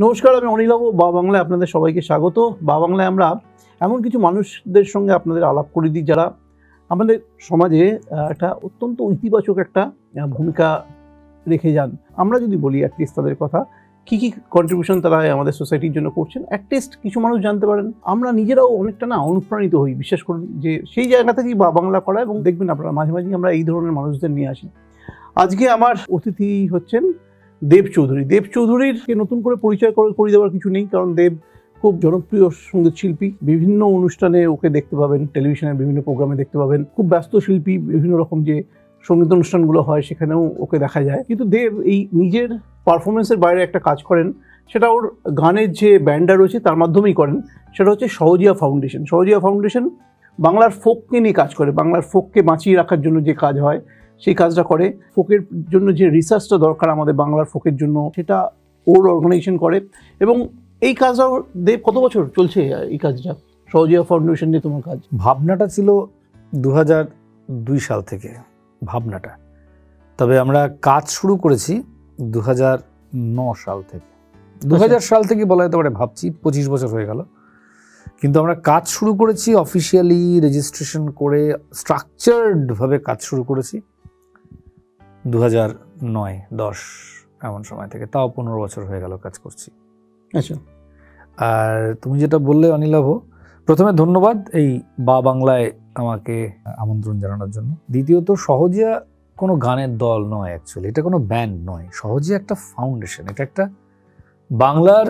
নমস্কার, আমি অনিলাভ। বা বাংলায় আপনাদের সবাইকে স্বাগত। বা বাংলায় আমরা এমন কিছু মানুষদের সঙ্গে আপনাদের আলাপ করে দিই যারা আমাদের সমাজে একটা অত্যন্ত ইতিবাচক একটা ভূমিকা রেখে যান। আমরা যদি বলি অ্যাটলিস্ট তাদের কথা, কী কী কন্ট্রিবিউশন তারা আমাদের সোসাইটির জন্য করছেন, অ্যাটলিস্ট কিছু মানুষ জানতে পারেন। আমরা নিজেরাও অনেকটা অনুপ্রাণিত হই, বিশ্বাস করুন, যে সেই জায়গা থেকেই বা বাংলা করা। এবং দেখবেন আপনারা মাঝে মাঝে আমরা এই ধরনের মানুষদের নিয়ে আসি। আজকে আমার অতিথি হচ্ছেন দেব চৌধুরী। দেব চৌধুরীরকে নতুন করে পরিচয় করে দেওয়ার কিছু নেই, কারণ দেব খুব জনপ্রিয় সঙ্গীত শিল্পী। বিভিন্ন অনুষ্ঠানে ওকে দেখতে পাবেন, টেলিভিশনের বিভিন্ন প্রোগ্রামে দেখতে পাবেন। খুব ব্যস্ত শিল্পী, বিভিন্ন রকম যে সঙ্গীত অনুষ্ঠানগুলো হয় সেখানেও ওকে দেখা যায়। কিন্তু দেব এই নিজের পারফরমেন্সের বাইরে একটা কাজ করেন, সেটা ওর গানের যে ব্যান্ডটা রয়েছে তার মাধ্যমেই করেন। সেটা হচ্ছে সহজিয়া ফাউন্ডেশন। সহজিয়া ফাউন্ডেশন বাংলার ফোককে নিয়ে কাজ করে। বাংলার ফোককে বাঁচিয়ে রাখার জন্য যে কাজ হয় সেই কাজটা করে। ফোকের জন্য যে রিসার্চটা দরকার আমাদের বাংলার ফোকের জন্য, সেটা ওর অর্গানাইজেশন করে। এবং এই কাজটা দেব কত বছর চলছে এই কাজটা, সহজিয়া ফাউন্ডেশন নিয়ে তোমার কাজ? ভাবনাটা ছিল 2002 সাল থেকে ভাবনাটা, তবে আমরা কাজ শুরু করেছি 2009 সাল থেকে। 2000 সাল থেকে বলা যেতে পারে, ভাবছি 25 বছর হয়ে গেল। কিন্তু আমরা কাজ শুরু করেছি অফিসিয়ালি রেজিস্ট্রেশন করে, স্ট্রাকচার্ডভাবে কাজ শুরু করেছি 2009-10 এমন সময় থেকে। তাও 15 বছর হয়ে গেল কাজ করছি। আচ্ছা, আর তুমি যেটা বললে অনিলাভ, প্রথমে ধন্যবাদ এই বা বাংলায় আমাকে আমন্ত্রণ জানানোর জন্য। দ্বিতীয়ত, সহজিয়া কোনো গানের দল নয়, অ্যাকচুয়ালি এটা কোনো ব্যান্ড নয়। সহজিয়া একটা ফাউন্ডেশন, এটা একটা বাংলার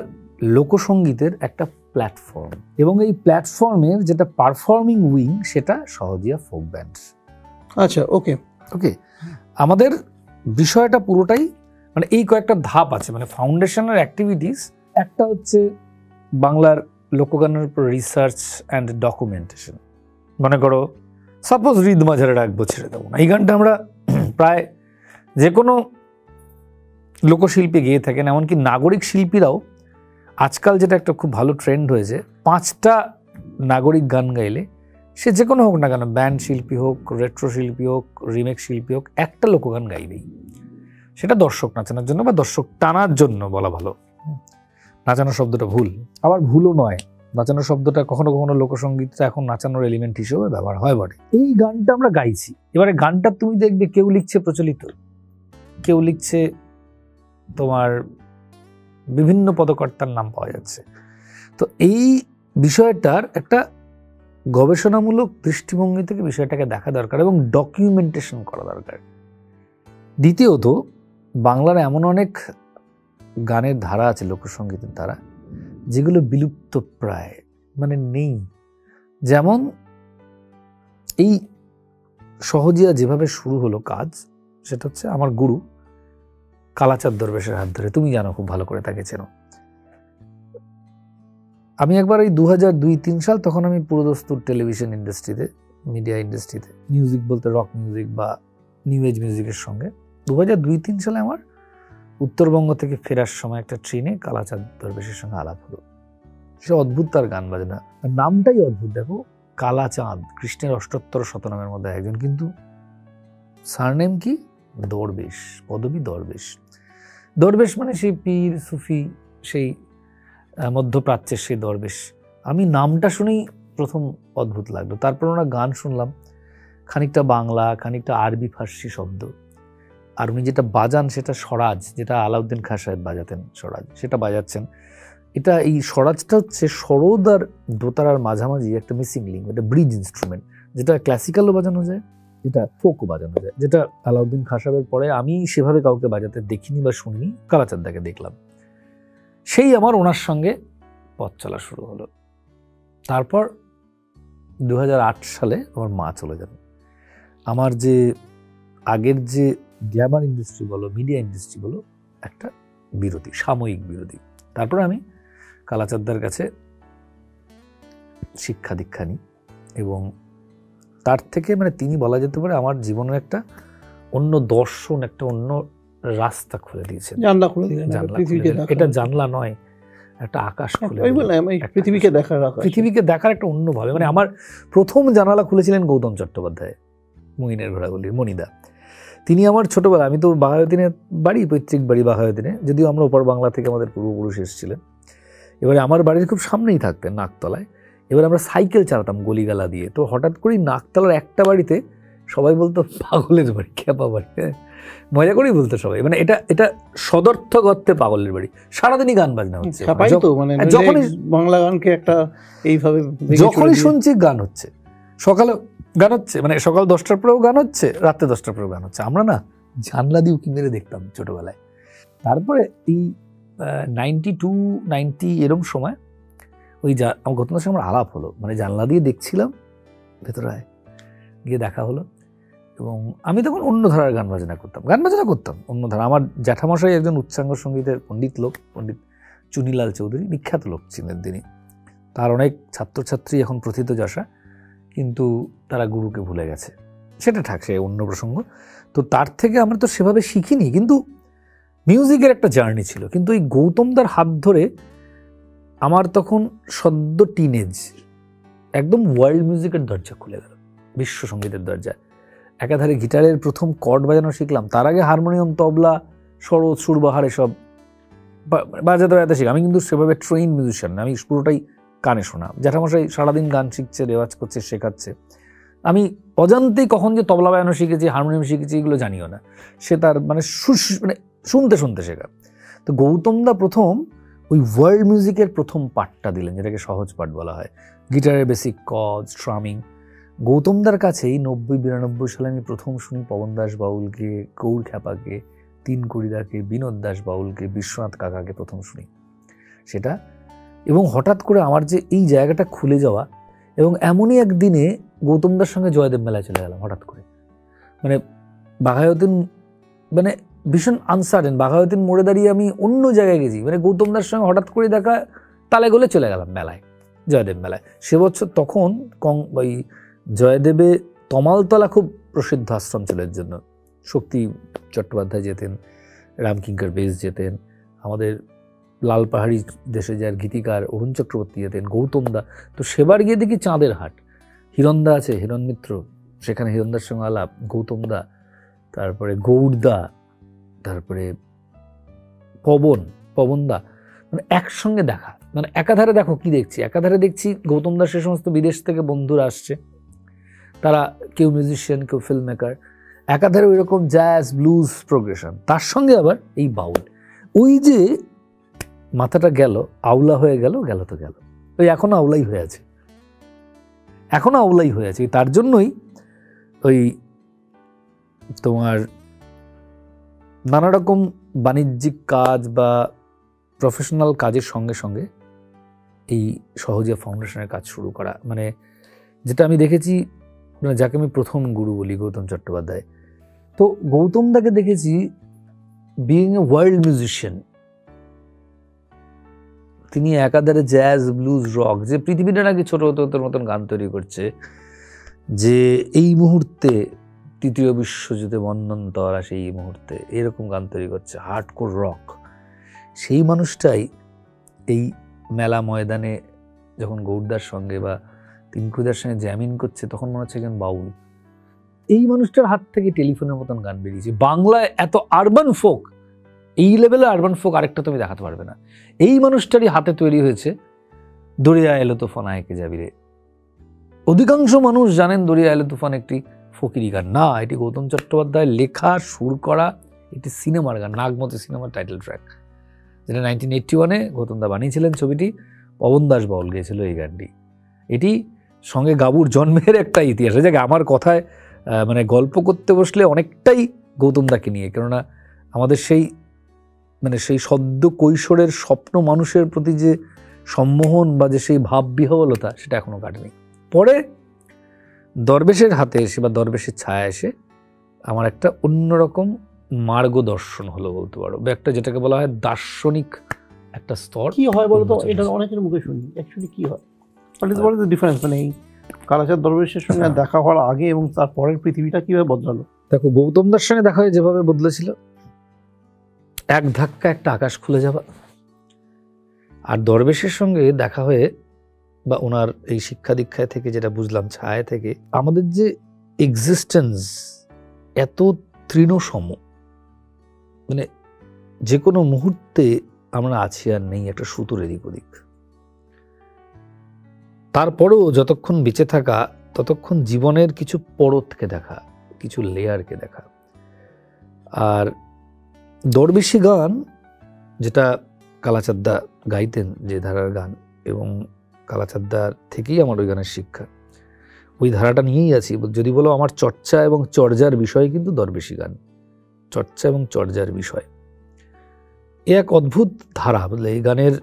লোকসঙ্গীতের একটা প্ল্যাটফর্ম। এবং এই প্ল্যাটফর্মের যেটা পারফর্মিং উইং, সেটা সহজিয়া ফোক ব্যান্ড। আচ্ছা, ওকে ওকে। আমাদের বিষয়টা পুরোটাই এই কয়েকটা ধাপ আছে, ফাউন্ডেশনের অ্যাক্টিভিটিস। একটা হচ্ছে বাংলার লোকগানের উপর রিসার্চ অ্যান্ড ডকুমেন্টেশন। মনে করো, সাপোজ হৃদ মাঝারে রাখবো, ছেড়ে দেবো না, এই গানটা আমরা প্রায় যে কোনো লোকশিল্পী গেয়ে থাকেন। এমনকি নাগরিক শিল্পীরাও আজকাল, যেটা একটা খুব ভালো ট্রেন্ড হয়েছে, 5টা নাগরিক গান গাইলে, সে যে কোনো হোক না কেন, ব্যান্ড শিল্পী হোক, রেট্রো শিল্পী হোক, রিমেক শিল্পী হোক, একটা লোকগান গাইবেই। সেটা দর্শক নাচানোর জন্য বা দর্শক টানার জন্য বলা ভালো। নাচানো শব্দটা ভুল, আবার ভুলও নয়। নাচানো শব্দটা কখনো কখনো লোকসঙ্গীতটা এখন নাচানোর এলিমেন্ট হিসেবে ব্যবহার হয় বটে। এই গানটা আমরা গাইছি। এবারে গানটা তুমি দেখবে কেউ লিখছে প্রচলিত, কেউ লিখছে তোমার বিভিন্ন পদকর্তার নাম পাওয়া যাচ্ছে। তো এই বিষয়টার একটা গবেষণামূলক দৃষ্টিভঙ্গি থেকে বিষয়টাকে দেখা দরকার এবং ডকুমেন্টেশন করা দরকার। দ্বিতীয়ত, বাংলার এমন অনেক গানের ধারা আছে, লোকসঙ্গীতের ধারা, যেগুলো বিলুপ্ত প্রায়, নেই। যেমন এই সহজিয়া যেভাবে শুরু হলো কাজ, সেটা হচ্ছে আমার গুরু কালাচাঁদ দরবেশের হাত ধরে। তুমি জানো খুব ভালো করে, তাকে চেনো। আমি একবার এই 2002-03 সাল, তখন আমি পুরোদস্তুর টেলিভিশন ইন্ডাস্ট্রিতে, মিডিয়া ইন্ডাস্ট্রিতে, মিউজিক বলতে রক মিউজিক বা নিউ এজ মিউজিকের সঙ্গে 2002-03 সালে আমার উত্তরবঙ্গ থেকে ফেরার সময় একটা ট্রেনে কালাচাঁদ দরবেশের সঙ্গে আলাপ হলো। সে অদ্ভুত, তার গান বাজনা, নামটাই অদ্ভুত। দেখো, কালাচাঁদ, কৃষ্ণের অষ্টোত্তর শতনামের মধ্যে একজন, কিন্তু সারনেম কি? দরবেশ, পদবী দরবেশ। দরবেশ সেই পীর সুফি, সেই মধ্যপ্রাচ্যের সেই দরবেশ। আমি নামটা শুনেই প্রথম অদ্ভুত লাগলো। তারপর ওনার গান শুনলাম, খানিকটা বাংলা, খানিকটা আরবি ফার্সি শব্দ। আর উনি যেটা বাজান, সেটা স্বরাজ, যেটা আলাউদ্দিন খাঁ সাহেব বাজাতেন, স্বরাজ, সেটা বাজাচ্ছেন। এটা, এই স্বরাজটা হচ্ছে সরোদ আর দোতারার মাঝামাঝি একটা মিসিং লিঙ্ক, একটা ব্রিজ ইনস্ট্রুমেন্ট, যেটা ক্লাসিক্যালও বাজানো যায়, যেটা ফোকও বাজানো যায়, যেটা আলাউদ্দিন খাঁ সাহেবের পরে আমি সেভাবে কাউকে বাজাতে দেখিনি বা শুনিনি। কালাচাঁদদাকে দেখলাম, সেই আমার ওনার সঙ্গে পথ চলা শুরু হলো। তারপর 2008 সালে আমার মা চলে যান। আমার যে আগের যে গ্ল্যামার ইন্ডাস্ট্রি বলো, মিডিয়া ইন্ডাস্ট্রি বলো, একটা বিরতি, সাময়িক বিরতি। তারপর আমি কালাচাঁদদার কাছে শিক্ষা দীক্ষা নিই এবং তার থেকে তিনি বলা যেতে পারে আমার জীবনের একটা অন্য দর্শন, একটা অন্য রাস্তা খুলে দিয়েছেন। জানলা খুলে দিলেন। এটা জানলা নয়, একটা আকাশ খুলে, পৃথিবীকে দেখার একটা অন্যভাবে। আমার প্রথম জানালা খুলেছিলেন গৌতম চট্টোপাধ্যায়, মুইনের ঘোড়াগুলির মনিদা। তিনি আমার ছোটবেলা, আমি তো বাঘাযতীনে বাড়ি, পৈতৃক বাড়ি বাঘাযতীনে, যদিও আমরা ওপর বাংলা থেকে আমাদের পূর্বপুরুষ এসেছিলেন। এবারে আমার বাড়ির খুব সামনেই থাকতেন নাকতলায়। এবার আমরা সাইকেল চালাতাম গলিগালা দিয়ে। তো হঠাৎ করেই নাকতলার একটা বাড়িতে সবাই বলতো পাগলের বাড়ি, খ্যাপা বাড়ি, হ্যাঁ, মজা করেই বলতো সবাই। মানে এটা এটা সদর্থক অর্থে পাগলের বাড়ি, সারাদিনই গান বাজনা হচ্ছে, যখনই বাংলা গানকে একটা এইভাবে যখনই শুনছি গান হচ্ছে, সকালে গান হচ্ছে, মানে সকাল 10টার পরেও গান হচ্ছে, রাত্রে 10টার পরেও গান হচ্ছে। আমরা না জানলা দিয়ে উঁকি মেরে দেখতাম ছোটবেলায়। তারপরে এই 92, 90 এরম সময় ওই আমার গৌতমদার সঙ্গে আমার আলাপ হলো, মানে জানলা দিয়ে দেখছিলাম, ভেতরে গিয়ে দেখা হলো। এবং আমি তখন অন্য ধারার গান বাজনা করতাম অন্য ধারা। আমার জ্যাঠামশাই একজন উচ্চাঙ্গ সঙ্গীতের পণ্ডিত চুনিলাল চৌধুরী, বিখ্যাত লোক ছিলেন তিনি। তার অনেক ছাত্রছাত্রী এখন প্রথিতযশা, কিন্তু তারা গুরুকে ভুলে গেছে, সেটা সে অন্য প্রসঙ্গ। তো তার থেকে আমরা তো সেভাবে শিখিনি, কিন্তু মিউজিকের একটা জার্নি ছিল। কিন্তু এই গৌতমদার হাত ধরে আমার তখন সদ্য টিনেজ, একদম ওয়ার্ল্ড মিউজিকের দরজা খুলে গেল, বিশ্ব সঙ্গীতের দরজা। একাধারে গিটারের প্রথম কর্ড বাজানো শিখলাম, তার আগে হারমোনিয়াম, তবলা, সরোদ, সুরবাহার এসব বাজাতে শিখি। আমি কিন্তু সেভাবে ট্রেইন মিউজিশিয়ান না, আমি পুরোটাই কানে শোনা। জ্যাঠামশাই সারাদিন গান শিখছে, রেওয়াজ করছে, শেখাচ্ছে। আমি অজান্তেই কখন যে তবলা বাজানো শিখেছি, হারমোনিয়াম শিখেছি, এগুলো জানিও না। সে তার মানে শুনতে শুনতে শেখা। তো গৌতমদা প্রথম ওই ওয়ার্ল্ড মিউজিকের প্রথম পার্টটা দিলেন, যেটাকে সহজ পার্ট বলা হয়, গিটারের বেসিক কর্ড, স্ট্রামিং। গৌতমদার কাছেই 90-92 সালে আমি প্রথম শুনি পবন দাস বাউলকে, গৌর খ্যাপাকে, তিন কড়িদাকে, বিনোদ দাস বাউলকে, বিশ্বনাথ কাকাকে প্রথম শুনি সেটা। এবং হঠাৎ করে আমার যে এই জায়গাটা খুলে যাওয়া, এবং এমনই একদিনে গৌতমদার সঙ্গে জয়দেব মেলায় চলে গেলাম হঠাৎ করে। মানে বাঘাযতীন, মানে ভীষণ আনসার্টেন, বাঘাযতীন মোড়ে দাঁড়িয়ে আমি অন্য জায়গায় গেছি, মানে গৌতমদার সঙ্গে হঠাৎ করে দেখা, তালে গলে চলে গেলাম মেলায়, জয়দেব মেলায়। সে বছর তখন ওই জয়দেবে তমালতলা খুব প্রসিদ্ধ আশ্রম ছিল এর জন্য। শক্তি চট্টোপাধ্যায় যেতেন, রামকিঙ্কর বেশ যেতেন, আমাদের লাল পাহাড়ি দেশে যার গীতিকার অরুণ চক্রবর্তী যেতেন, গৌতমদা। তো সেবার গিয়ে দেখি চাঁদের হাট, হিরণদা আছে, হিরণ মিত্র, সেখানে হিরণদার সঙ্গে আলাপ, গৌতমদা, তারপরে গৌরদা, তারপরে পবনদা, মানে একসঙ্গে দেখা। মানে একাধারে দেখো কি দেখছি, একাধারে দেখছি গৌতমদার সে সমস্ত বিদেশ থেকে বন্ধুরা আসছে, তারা কেউ মিউজিশিয়ান, কেউ ফিল্ম মেকার, একাধারে ওই রকম জ্যাজ, ব্লুজ প্রোগ্রেশন, তার সঙ্গে আবার এই বাউল। ওই যে মাথাটা গেল, আউলা হয়ে গেল তো গেল, ওই এখনো আউলাই হয়ে আছে। তার জন্যই ওই তোমার নানা রকম বাণিজ্যিক কাজ বা প্রফেশনাল কাজের সঙ্গে সঙ্গে এই সহজিয়া ফাউন্ডেশনের কাজ শুরু করা। মানে যেটা আমি দেখেছি, যাকে আমি প্রথম গুরু বলি, গৌতম চট্টোপাধ্যায়। তো গৌতমদাকে দেখেছি বিইং এ ওয়ার্ল্ড মিউজিশিয়ান, তিনি একাধারে জ্যাজ, ব্লুজ, রক, যে পৃথিবীটা নাকি ছোট তোর মতন গান তৈরি করছে, যে এই মুহূর্তে তৃতীয় বিশ্বযুদ্ধে মন্বন্তর আসে, এই মুহূর্তে এরকম গান তৈরি করছে, হার্ডকোর রক। সেই মানুষটাই এই মেলা ময়দানে যখন গৌরদার সঙ্গে বা তিনকুদার সঙ্গে জ্যামিন করছে, তখন মনে হচ্ছে একজন বাউল। এই মানুষটার হাত থেকে টেলিফোনের মতন গান বেরিয়েছে। বাংলায় এত আরবান ফোক, এই লেভেলে আরবান ফোক আরেকটা তুমি দেখাতে পারবে না। এই মানুষটারই হাতে তৈরি হয়েছে দরিয়া এলো তুফান আয়কে যাবি রে। অধিকাংশ মানুষ জানেন দরিয়া এলো তুফান একটি ফকিরি গান না, এটি গৌতম চট্টোপাধ্যায়ের লেখা, সুর করা একটি সিনেমার গান, নাগমতি সিনেমার টাইটেল ট্র্যাক, যেটা 1981-এ গৌতমদা বানিয়েছিলেন। ছবিটি পবন দাস বাউল গিয়েছিল এই গানটি। এটি সঙ্গে গাবুর জন্মের একটা ইতিহাস। এই জায়গায় আমার কথায় মানে গল্প করতে বসলে অনেকটাই গৌতমদাকে নিয়ে, কেননা আমাদের সেই মানে সেই সদ্য কৈশোরের স্বপ্ন মানুষের প্রতি যে সম্মোহন বা যে সেই ভাব বিহবলতা, সেটা এখনো কাটেনি। পরে দরবেশের হাতে এসে বা দরবেশের ছায়া এসে আমার একটা অন্যরকম মার্গদর্শন হলো বলতে পারো, একটা যেটাকে বলা হয় দার্শনিক একটা স্তর। কি হয় বলতো, এটা অনেকের মুখে শুনি, অ্যাকচুয়ালি কি হয়, ডিফারেন্স মানে এই কালাচাঁদ দরবেশের সঙ্গে দেখা হওয়ার আগে এবং তার পরের পৃথিবীটা কিভাবে বদলালো? দেখো, গৌতমদার সঙ্গে দেখা হয়ে যেভাবে বদলেছিল, এক ধাক্কা একটা আকাশ খুলে যাওয়া। আর দরবেশের সঙ্গে দেখা হয়ে বা ওনার এই শিক্ষা দীক্ষায় থেকে যেটা বুঝলাম, ছায়া থেকে, আমাদের যে এক্সিস্টেন্স এত তৃণসম, মানে যে কোনো মুহূর্তে আমরা আছি আর নেই, একটা সুতোর এদিক ওদিক। তারপরেও যতক্ষণ বেঁচে থাকা ততক্ষণ জীবনের কিছু পরতকে দেখা, কিছু লেয়ারকে দেখা। আর দরবেশি গান, যেটা কালাচাঁদদা গাইতেন, যে ধারার গান, এবং কালাচাঁদদার থেকেই আমার ওই গানের শিক্ষা, ওই ধারাটা নিয়েই আছি। যদি বলো আমার চর্চা এবং চর্যার বিষয় কিন্তু দরবেশি গান, চর্চা এবং চর্যার বিষয়। এ এক অদ্ভুত ধারা, বুঝলে। এই গানের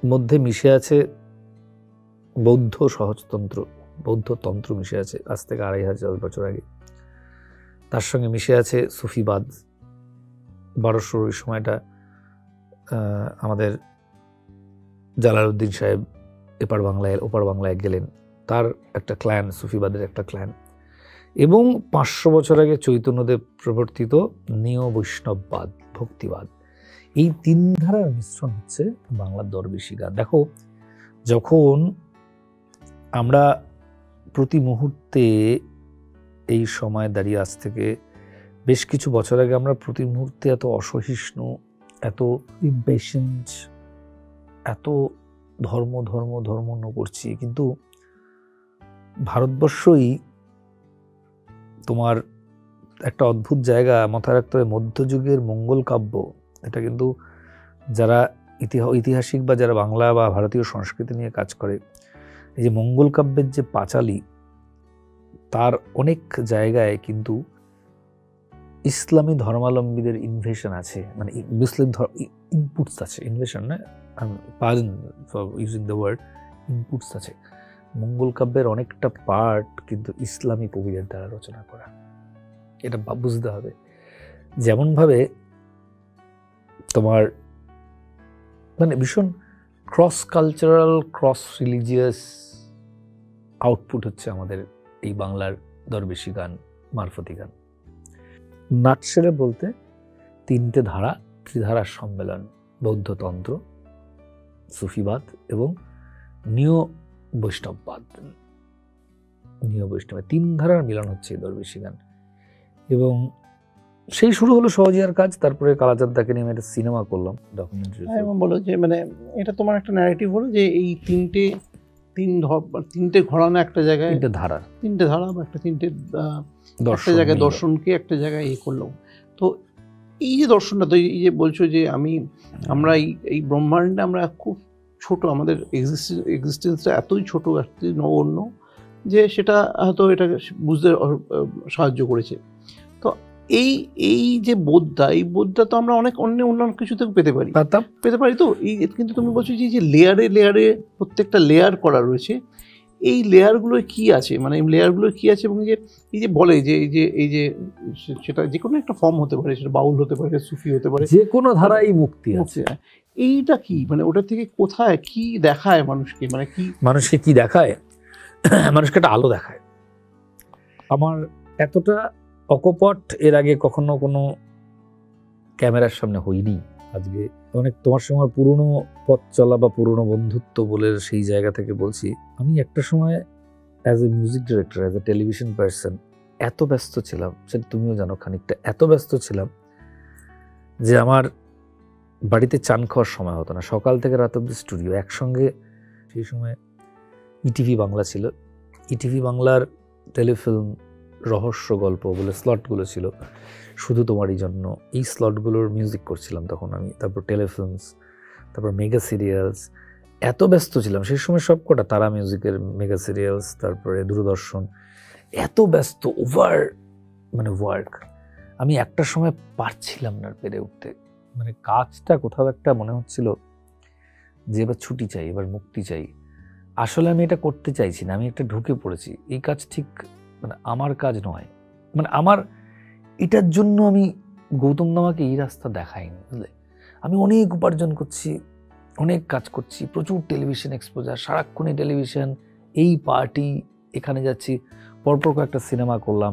মধ্যে মিশে আছে বৌদ্ধ সহজতন্ত্র, বৌদ্ধ তন্ত্র মিশে আছে আজ থেকে 2500 বছর আগে। তার সঙ্গে মিশে আছে সুফিবাদ। 1200 ওই সময়টা আমাদের জালালউদ্দিন সাহেব এপার বাংলায় ওপার বাংলায় গেলেন, তার একটা ক্ল্যান, সুফিবাদের একটা ক্ল্যান। এবং 500 বছর আগে চৈতন্যদেব প্রবর্তিত নিয় বৈষ্ণববাদ, ভক্তিবাদ, এই 3 ধারার মিশ্রণ হচ্ছে বাংলার দরবেশি গান। দেখো, যখন আমরা প্রতি মুহূর্তে এই সময় দাঁড়িয়ে, আজ থেকে বেশ কিছু বছর আগে আমরা প্রতি মুহূর্তে এত অসহিষ্ণু, এত ইম্পেশেন্ট, এত ধর্ম ধর্ম ধর্ম করছি, কিন্তু ভারতবর্ষই তোমার একটা অদ্ভুত জায়গা। মাথায় রাখতে হবে, মধ্যযুগের মঙ্গল কাব্য, এটা কিন্তু যারা ঐতিহাসিক বা যারা বাংলা বা ভারতীয় সংস্কৃতি নিয়ে কাজ করে, এই যে মঙ্গল কাব্যের যে পাঁচালী, তার অনেক জায়গায় কিন্তু ইসলামী ধর্মাবলম্বীদের ইনভেশন আছে, মানে মুসলিম ইনপুটস আছে, ইনভেশন না, pardon for using the word, inputs আছে। মঙ্গল কাব্যের অনেকটা পার্ট কিন্তু ইসলামী কবিদের দ্বারা রচনা করা, এটা বুঝতে হবে। যেমনভাবে তোমার মানে ভীষণ cross cultural, cross religious output হচ্ছে আমাদের এই বাংলার দরবেশি গান, মারফতি গান। নাটসেলে বলতে 3টে ধারা, ত্রিধারার সম্মেলন, বৌদ্ধতন্ত্র, সুফিবাদ এবং নিয় বৈষ্ণববাদ। নিয় বৈষ্ণব 3 ধারার মিলন হচ্ছে এই দরবেশি গান। এবং সেই শুরু হলো সহজিয়ার কাজ, তারপরে কালাচাঁদদাকে নিয়ে আমি একটা সিনেমা করলাম, ডকুমেন্টারি। এবং বলো যে মানে এটা তোমার একটা ন্যারেটিভ হলো যে এই তিনটে ঘরানা একটা জায়গায়, 3টে ধারা বা একটা 3টে একটা জায়গায় দর্শনকে একটা জায়গায় করলো। তো এই যে দর্শনটা, তো এই যে বলছো যে আমরা এই ব্রহ্মাণ্ডে আমরা খুব ছোট, আমাদের এক্সিস্টেন্সটা এতই ছোট, এতই নগণ্য যে সেটা হয়তো এটাকে বুঝতে সাহায্য করেছে। তো এই যে বোধটা, এই বোধটা তো আমরা অনেক অন্য কিছু থেকে পেতে পারি। তো এই কিন্তু তুমি বলছো যে লেয়ারে লেয়ারে প্রত্যেকটা লেয়ার করা রয়েছে, এই লেয়ারগুলো কি আছে, মানে এই লেয়ারগুলো কি আছে, এবং এই যে বলে যে এই যে সেটা যে কোনো একটা ফর্ম হতে পারে, সেটা বাউল হতে পারে, সুফি হতে পারে, যে কোনো ধারাই মুক্তি আছে। এইটা কি, মানে ওটা থেকে কোথায় কি দেখায় মানুষকে, মানে মানুষকে কি দেখায়? মানুষকে একটা আলো দেখায়। আমার এতটা অকপট এর আগে কখনো কোনো ক্যামেরার সামনে হইনি। আজকে অনেক তোমার সঙ্গে পুরনো পথ চলা বা পুরনো বন্ধুত্ব বলে সেই জায়গা থেকে বলছি, আমি একটা সময় as a music director, as a television person এত ব্যস্ত ছিলাম, সেটা তুমিও জানো, খানিকটা এত ব্যস্ত ছিলাম যে আমার বাড়িতে চান খাওয়ার সময় হতো না। সকাল থেকে রাত অব্দি স্টুডিও একসঙ্গে। সেই সময় ইটিভি বাংলা ছিল, ইটিভি বাংলার টেলিফিল্ম রহস্য গল্প বলে স্লটগুলো ছিল, শুধু তোমারই জন্য, এই স্লটগুলোর মিউজিক করছিলাম তখন আমি। তারপর টেলিফিল্মস, তারপর মেগা সিরিয়ালস, এত ব্যস্ত ছিলাম সেই সময়। সব কটা তারা মিউজিকের মেগা সিরিয়ালস, তারপরে দূরদর্শন, এত ব্যস্ত ওভার মানে ওয়ার্ক, আমি একটা সময় পারছিলাম না পেরে উঠতে। মানে কাজটা কোথাও একটা মনে হচ্ছিল যে এবার ছুটি চাই, এবার মুক্তি চাই। আসলে আমি এটা করতে চাইছি না, আমি একটা ঢুকে পড়েছি। এই কাজ ঠিক মানে আমার কাজ নয়, মানে আমার এটার জন্য আমি গৌতম আমাকে এই রাস্তা দেখাইনি, বুঝলে। আমি অনেক উপার্জন করছি, অনেক কাজ করছি, প্রচুর টেলিভিশন এক্সপোজার, সারাক্ষণই টেলিভিশন, এই পার্টি, এখানে যাচ্ছি। পরপর একটা সিনেমা করলাম,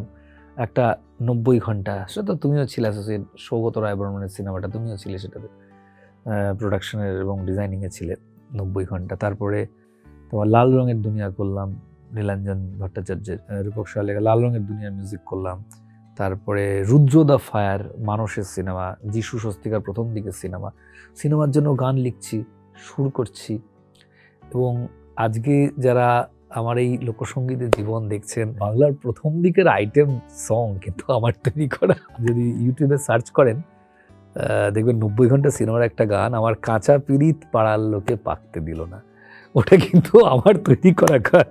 একটা 90 ঘন্টা, সেটা তো তুমিও ছিলে অ্যাসোসিয়েট, সৌগত রায়বর্মনের সিনেমাটা, তুমিও ছিলে সেটাতে, প্রোডাকশনের এবং ডিজাইনিংয়ে ছিলে 90 ঘন্টা। তারপরে তোমার লাল রঙের দুনিয়া করলাম, নীলাঞ্জন ভট্টাচার্যের, রূপক শাহ লেখা লাল রঙের দুনিয়ার মিউজিক করলাম। তারপরে রুদ্র দ্য ফায়ার মানসের সিনেমা, যিশু স্বস্তিকার প্রথম দিকের সিনেমার জন্য গান লিখছি, সুর করছি। এবং আজকে যারা আমার এই লোকসঙ্গীতের জীবন দেখছেন, বাংলার প্রথম দিকের আইটেম সং কিন্তু আমার তৈরি করা। যদি ইউটিউবে সার্চ করেন দেখবেন 90 ঘন্টা সিনেমার একটা গান, আমার কাঁচা পিরিত পাড়ার লোকে পাকতে দিল না, ওটা কিন্তু আমার তৈরি করা গান,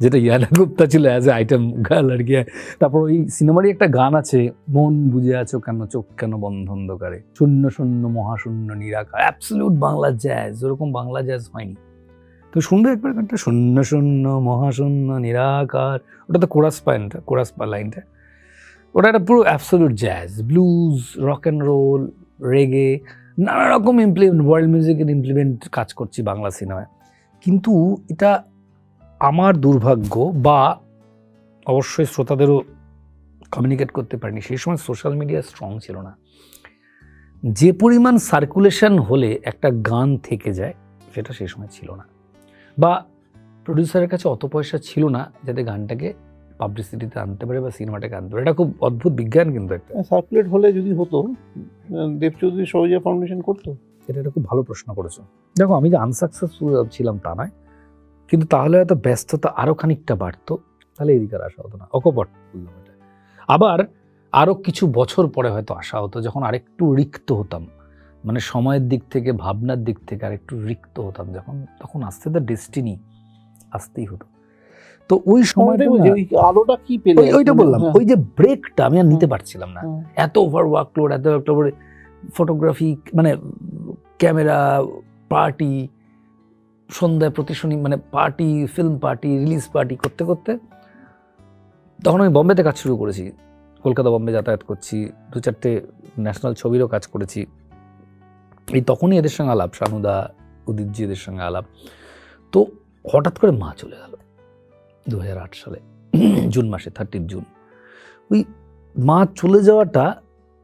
যেটা ইয়ানা গুপ্তা ছিল অ্যাজ এ আইটেম গার্ল আর কি। তারপর ওই সিনেমারই একটা গান আছে, মন বুঝে আছো কেন, চোখ কেন বন্ধ অন্ধকারে, শূন্য শূন্য মহাশূন্য নিরাকার, অ্যাবসলিউট বাংলা জ্যাজ, ওরকম বাংলা জ্যাজ হয়নি। তো শুনবে একবার গানটা, শূন্য শূন্য মহাশূন্য নিরাকার, ওটা তো কোরাস লাইনটা, ওটা একটা পুরো absolute jazz, blues, rock and roll, reggae, নানা রকম ওয়ার্ল্ড মিউজিকের ইমপ্লিমেন্ট কাজ করছি বাংলা সিনেমায়। কিন্তু এটা আমার দুর্ভাগ্য, বা অবশ্যই শ্রোতাদেরও কমিউনিকেট করতে পারিনি, সেই সময় সোশ্যাল মিডিয়া স্ট্রং ছিল না। যে পরিমাণ সার্কুলেশন হলে একটা গান থেকে যায় সেটা সেই সময় ছিল না, বা প্রডিউসারের কাছে অত পয়সা ছিল না যাতে গানটাকে পাবলিসিটিতে আনতে পারে বা সিনেমাটাকে আনতে পারে। এটা খুব অদ্ভুত বিজ্ঞান কিন্তু একটা। সার্কুলেট হলে যদি হতো, দেব চৌধুরী সহজে ফাউন্ডেশন করতো। এটা একটা খুব ভালো প্রশ্ন করেছো। দেখো, আমি যে আনসাকসেসফুল ছিলাম তা নয়, কিন্তু তাহলে হয়তো ব্যস্ততা আরও খানিকটা বাড়তো, তাহলে এদিকে আসা হতো না। অকপট বললাম এটা। আবার আরও কিছু বছর পরে হয়তো আসা হতো, যখন আরেকটু রিক্ত হতাম, মানে সময়ের দিক থেকে, ভাবনার দিক থেকে আরেকটু রিক্ত হতাম, তখন আসতে দ্য ডেস্টিনি আসতেই হতো। তো ওই সময়টা আলোটা কি পেলে, ওইটা বললাম, ওই যে ব্রেকটা আমি আর নিতে পারছিলাম না। এত ওভার ওয়ার্কলোড, এত একটা ফটোগ্রাফি, মানে ক্যামেরা, পার্টি, সন্ধ্যায় প্রতি মানে party, film party, release party করতে করতে তখন আমি বম্বেতে কাজ শুরু করেছি। কলকাতা বম্বে যাতায়াত করছি, 2-4টে ন্যাশনাল ছবিরও কাজ করেছি। এই তখনই এদের সঙ্গে আলাপ, শানুদা, উদিতজি, এদের সঙ্গে আলাপ। তো হঠাৎ করে মা চলে গেল 2008 সালে জুন মাসে, 30 জুন। ওই মা চলে যাওয়াটা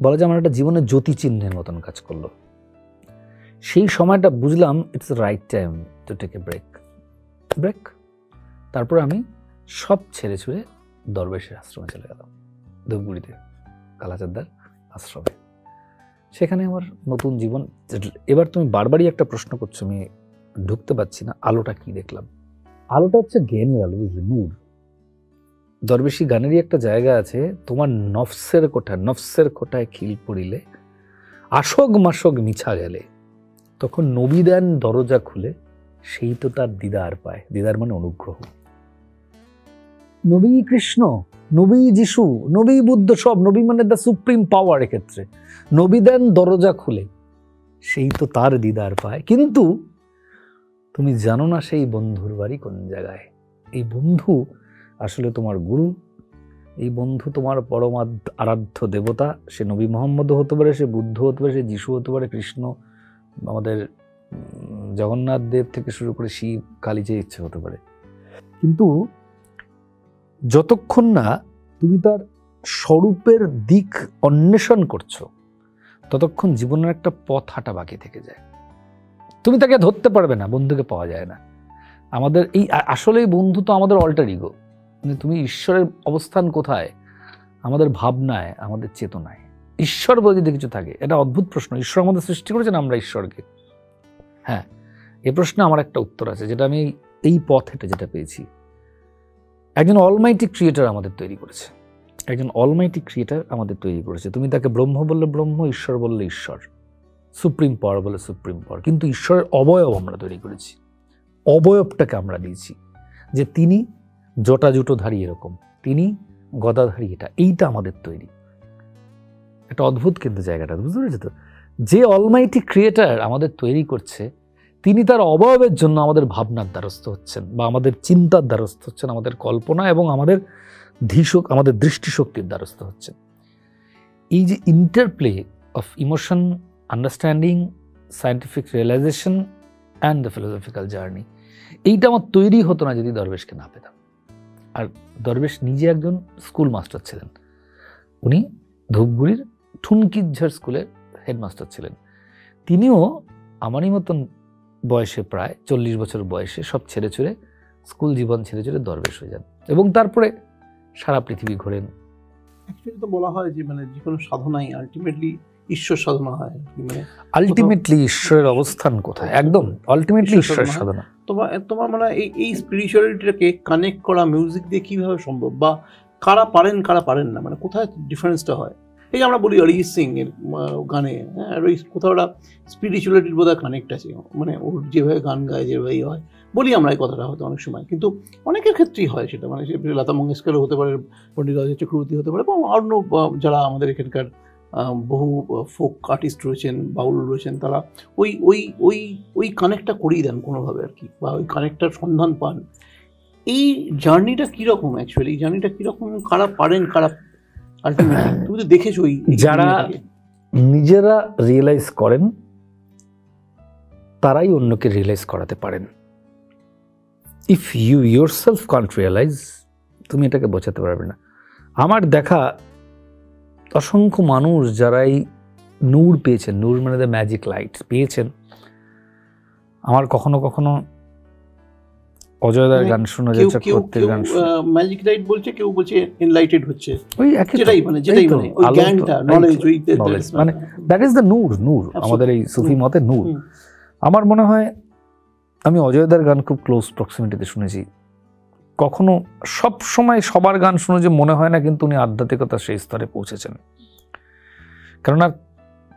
বলা যায় আমার একটা জীবনের জ্যোতি চিহ্নের মতন কাজ করলো। সেই সময়টা বুঝলাম it's right time to take a break. তারপর আমি সব ছেড়ে ছুড়ে দরবেশের আশ্রমে চলে গেলাম, ধূপগুড়িতে কালাচাঁদার আশ্রমে। সেখানে আমার নতুন জীবন। এবার তুমি বারবারই একটা প্রশ্ন করছো, আমি ঢুকতে পারছি না, আলোটা কি দেখলাম? আলোটা হচ্ছে জ্ঞানের আলো, বুঝলি, নূর। দরবেশী গানেরই একটা জায়গা আছে, তোমার নফসের কোঠায় খিল পড়িলে, আশোক মাসক মিছা গেলে, তখন নবী দেন দরজা খুলে, সেই তো তার দিদার পায়। দিদার মানে অনুগ্রহ। নবী কৃষ্ণ, নবী যিশু, নবী বুদ্ধ, সব নবী মানে দ্য সুপ্রিম পাওয়ার। এক্ষেত্রে নবী দেন দরজা খুলে, সেই তো তার দিদার পায়। কিন্তু তুমি জানো না সেই বন্ধুর বাড়ি কোন জায়গায়। এই বন্ধু আসলে তোমার গুরু, এই বন্ধু তোমার পরম আরাধ্য দেবতা। সে নবী মোহাম্মদও হতে পারে, সে বুদ্ধ হতে পারে, সে যিশু হতে পারে, কৃষ্ণ, আমাদের জগন্নাথ দেব থেকে শুরু করে শিব, কালী, যে ইচ্ছে হতে পারে। কিন্তু যতক্ষণ না তুমি তার স্বরূপের দিক অন্বেষণ করছো, ততক্ষণ জীবনের একটা পথ হাঁটা বাকি থেকে যায়। তুমি তাকে ধরতে পারবে না, বন্ধুকে পাওয়া যায় না। আমাদের এই আসলে বন্ধু তো আমাদের অল্টার ইগো। মানে তুমি ঈশ্বরের অবস্থান কোথায়? আমাদের ভাবনায়, আমাদের চেতনায়। ঈশ্বর বলে যদি কিছু থাকে, এটা অদ্ভুত প্রশ্ন, ঈশ্বর আমাদের সৃষ্টি করেছেন, আমরা ঈশ্বরকে? হ্যাঁ, এ প্রশ্নে আমার একটা উত্তর আছে, যেটা আমি এই পথ হেঁটে যেটা পেয়েছি। একজন অলমাইটি ক্রিয়েটার আমাদের তৈরি করেছে, তুমি তাকে ব্রহ্ম বললে ব্রহ্ম, ঈশ্বর বললে ঈশ্বর, সুপ্রিম পাওয়ার বলে সুপ্রিম পাওয়ার। কিন্তু ঈশ্বরের অবয়ব আমরা তৈরি করেছি, অবয়বটাকে আমরা দিয়েছি যে তিনি জটাজুটোধারী এরকম, তিনি গদাধারী, এইটা আমাদের তৈরি। একটা অদ্ভুত কিন্তু জায়গাটা, বুঝতে পেরেছো তো? যে অলমাইটি ক্রিয়েটার আমাদের তৈরি করছে, তিনি তার অবয়বের জন্য আমাদের ভাবনার দ্বারস্থ হচ্ছেন, বা আমাদের চিন্তার দ্বারস্থ হচ্ছেন, আমাদের কল্পনা এবং আমাদের আমাদের দৃষ্টিশক্তির দ্বারস্থ হচ্ছেন। এই যে interplay of emotion, understanding, scientific realisation and the philosophical journey, এইটা আমার তৈরি হতো না যদি দরবেশকে না পেতাম। আর দরবেশ নিজে একজন স্কুল মাস্টার ছিলেন। উনি ধূপগুড়ির ঠুনকিঝার স্কুলের হেডমাস্টার ছিলেন। তিনিও আমারই মতন বয়সে, প্রায় 40 বছর বয়সে, সব ছেড়ে ছুড়ে, স্কুল জীবন ছেড়ে ছুড়ে দরবেশ হয়ে যান, এবং তারপরে সারা পৃথিবী ঘোরেন, অ্যাকচুয়ালি তো বলা হয় যে মানে যে কোনো সাধনাই আলটিমেটলি ঈশ্বর সাধনা হয় আর কি। মানে আলটিমেটলি ঈশ্বরের অবস্থান কোথায়? একদম আলটিমেটলি ঈশ্বরের সাধনা। তোমার তোমার মানে এই স্পিরিচুয়ালিটিটাকে কানেক্ট করা মিউজিক দিয়ে কিভাবে সম্ভব, বা কারা পারেন কারা পারেন না, মানে কোথায় ডিফারেন্সটা হয়? এই যে আমরা বলি অরিজিৎ সিং এর গানে, হ্যাঁ, কোথাও একটা স্পিরিচুয়ালিটির বোধহয় কানেক্ট আছে, মানে ওর যেভাবে গান গায়, যেভাবেই হয়, বলি আমরা এই কথাটা হয়তো অনেক সময়, কিন্তু অনেকের ক্ষেত্রেই হয় সেটা। মানে লতা মঙ্গেশকরও হতে পারে, পণ্ডিত রাজেশ চক্রবর্তী হতে পারে, বা অন্য যারা আমাদের এখানকার বহু ফোক আর্টিস্ট রয়েছেন, বাউল রয়েছেন, তারা ওই ওই ওই ওই কানেক্টটা করিয়ে দেন কোনোভাবে আর কি, বা ওই কানেক্টটার সন্ধান পান। এই জার্নিটা কীরকম অ্যাকচুয়ালি, জার্নিটা কীরকম, কারা পারেন কারা আলটিমেটলি? তুমি তো দেখেছো যারা নিজেরা রিয়েলাইজ করেন তারাই অন্যকে রিয়েলাইজ করাতে পারেন। If you yourself can't realise, তুমি এটাকে বোঝাতে পারবে না। আমার দেখা অসংখ্য মানুষ যারা এই নূর পেয়েছেন, নূর মানে দ্য ম্যাজিক লাইট পেয়েছেন, আমার কখনো কখনো অজয়দার গান শোনা যায়, চক্রবর্তীর গান শোনা, ম্যাজিক লাইট বলছে, কেউ বলছে এনলাইটেড হচ্ছে, ওই একই, যেটাই মানে ওই জ্ঞানটা, নলেজ, মানে দ্যাট ইজ দ্য নূর। নূর আমাদের এই সুফি মতে নূর। আমার মনে হয় আমি অজয়দার গান খুব ক্লোজ প্রক্সিমিটিতে শুনেছি। কখনো সব সময় সবার গান শুনে যে মনে হয় না, কিন্তু উনি আধ্যাত্মিকতার সেই স্তরে পৌঁছেছেন। কেননা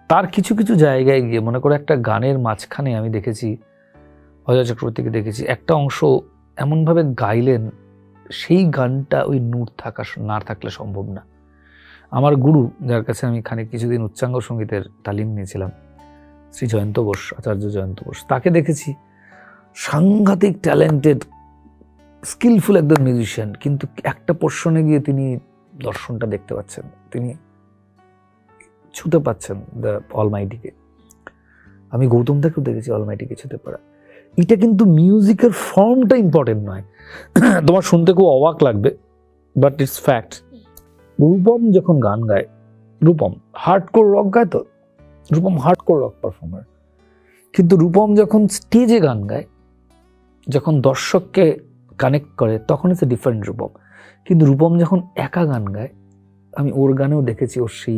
তার কিছু কিছু জায়গায় গিয়ে, মনে করে একটা গানের মাঝখানে আমি দেখেছি, অজয় চক্রবর্তীকে দেখেছি, একটা অংশ এমনভাবে গাইলেন, সেই গানটা ওই নূর না থাকলে সম্ভব না। আমার গুরু, যার কাছে আমি খানিক কিছুদিন উচ্চাঙ্গ সঙ্গীতের তালিম নিয়েছিলাম, শ্রী জয়ন্ত বোস, আচার্য জয়ন্ত বোস, তাকে দেখেছি সাংঘাতিক ট্যালেন্টেড, স্কিলফুল একদম মিউজিশিয়ান, কিন্তু একটা পোর্শনে গিয়ে তিনি দর্শনটা দেখতে পাচ্ছেন, তিনি ছুতে পাচ্ছেন দ্য অলমাইটিকে। আমি গৌতম দাকেও দেখেছি অলমাইটিকে ছুতে পারা। এটা কিন্তু মিউজিকের ফর্মটা ইম্পর্টেন্ট নয়। তোমার শুনতে খুব অবাক লাগবে, বাট ইটস ফ্যাক্ট। রূপম যখন গান গায়, রূপম হার্ডকোর রক গায়, তো রূপম হার্ডকোর রক পারফর্মার, কিন্তু রূপম যখন স্টেজে গান গায়, যখন দর্শককে কানেক্ট করে, তখন ইটস এ ডিফারেন্ট রূপম। কিন্তু রূপম যখন একা গান গায়, আমি ওর গানেও দেখেছি ওর সেই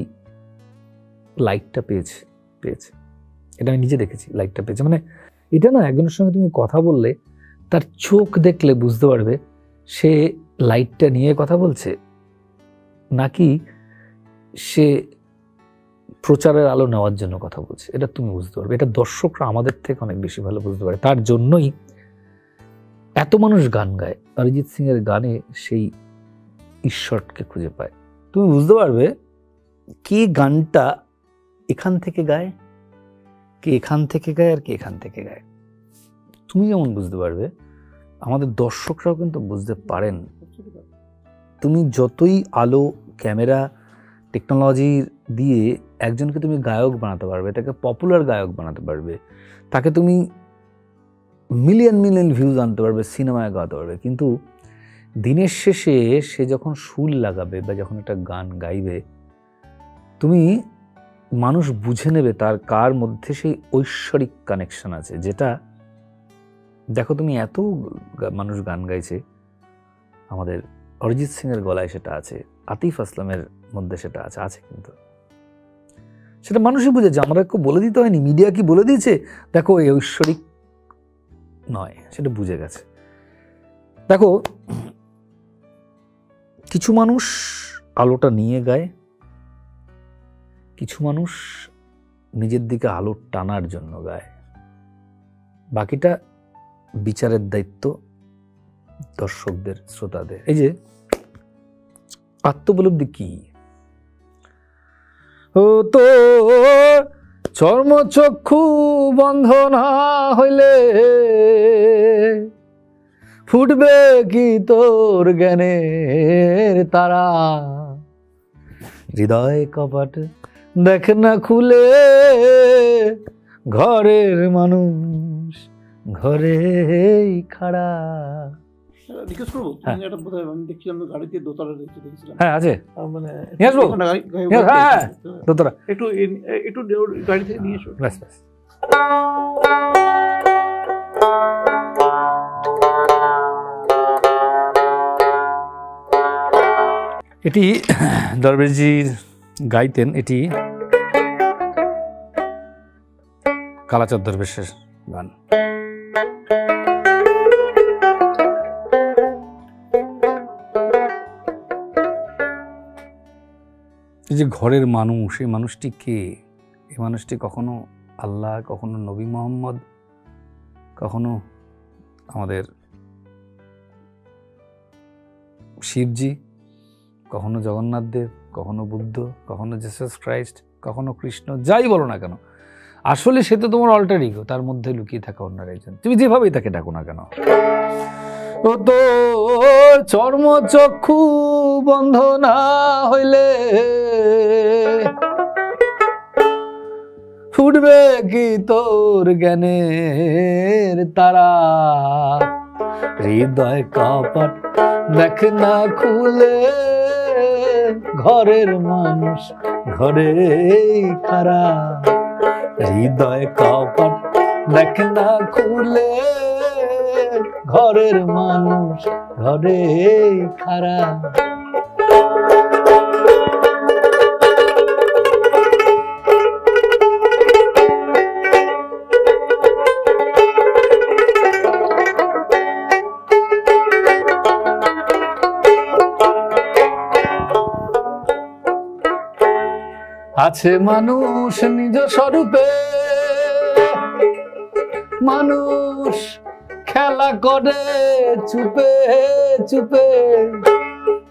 লাইটটা পেয়েছে। এটা আমি নিজে দেখেছি, লাইটটা পেয়েছে। মানে এটা না, একজনের সঙ্গে তুমি কথা বললে তার চোখ দেখলে বুঝতে পারবে সে লাইটটা নিয়ে কথা বলছে, নাকি সে প্রচারের আলো নেওয়ার জন্য কথা বলছে। এটা তুমি বুঝতে পারবে। এটা দর্শকরা আমাদের থেকে অনেক বেশি ভালো বুঝতে পারে। তার জন্যই এত মানুষ গান গায়। অরিজিৎ সিং এর গানে সেই ঈশ্বরকে খুঁজে পায়। তুমি বুঝতে পারবে কে গানটা এখান থেকে গায়, কে এখান থেকে গায়, আর কে এখান থেকে গায়। তুমি যেমন বুঝতে পারবে, আমাদের দর্শকরাও কিন্তু বুঝতে পারেন। তুমি যতই আলো, ক্যামেরা, টেকনোলজি দিয়ে একজনকে তুমি গায়ক বানাতে পারবে, তাকে পপুলার গায়ক বানাতে পারবে, তাকে তুমি মিলিয়ন মিলিয়ন ভিউজ আনতে পারবে, সিনেমায় গাওয়াতে পারবে, কিন্তু দিনের শেষে সে যখন সুর লাগাবে বা যখন একটা গান গাইবে, তুমি মানুষ বুঝে নেবে তার কার মধ্যে সেই ঐশ্বরিক কানেকশন আছে। যেটা দেখো, তুমি এত মানুষ গান গাইছে, আমাদের অরিজিৎ সিং এর গলায় সেটা আছে, আতিফ আসলামের মধ্যে সেটা আছে, কিন্তু সেটা মানুষই বুঝেছে। আমরা কেউ বলে দিতে হয়নি, মিডিয়া কি বলে দিয়েছে দেখো এই ঐশ্বরিক নয়, সেটা বুঝে গেছে। দেখো, কিছু মানুষ আলোটা নিয়ে গায়, কিছু মানুষ নিজের দিকে আলো টানার জন্য গায়, বাকিটা বিচারের দায়িত্ব দর্শকদের, শ্রোতাদের। এই যে আত্মোপলব্ধি কি, ও তো চর্মচক্ষু বন্ধ না হইলে ফুটবে কি তোর জ্ঞানের তারা, হৃদয় কপাট দেখ না খুলে, ঘরের মানুষ ঘরেই খাড়া। রিকোয়েস্ট করবো, এটা বোধহয় আমি দেখছিলাম গাড়িতে দোতলা দেখছিলাম। হ্যাঁ আছে, মানে নিয়ে আসবো, হ্যাঁ দোতলা, একটু গাড়ি থেকে নিয়ে এসো। ব্যাস ব্যাস। এটি দরবেশজির গাইতেন, এটি কালাচাঁদ দরবেশের গান। এই যে ঘরের মানুষ, এই মানুষটি কে? এই মানুষটি কখনো আল্লাহ, কখনো নবী মোহাম্মদ, কখনো আমাদের শিবজি, কখনো জগন্নাথ দেব, কখনো বুদ্ধ, কখনো জিসাস ক্রাইস্ট, কখনো কৃষ্ণ, যাই বলো না কেন, আসলে সে তো তোমার অল্টার ইগো, তার মধ্যে লুকিয়ে থাকা অন্য একজন, তুমি যেভাবেই তাকে ডাকো না কেন। ও তো চর্ম চক্ষু বন্ধ না হইলে ফুটবে কি তোর জ্ঞানের তারা, হৃদয় কপাট দেখ না খুলে, ঘরের মানুষ ঘরে খারা, হৃদয় কপাট দেখ না খুলে, ঘরের মানুষ ঘরে খারা। আছে মানুষ নিজ স্বরূপে, মানুষ খেলা করে চুপে চুপে,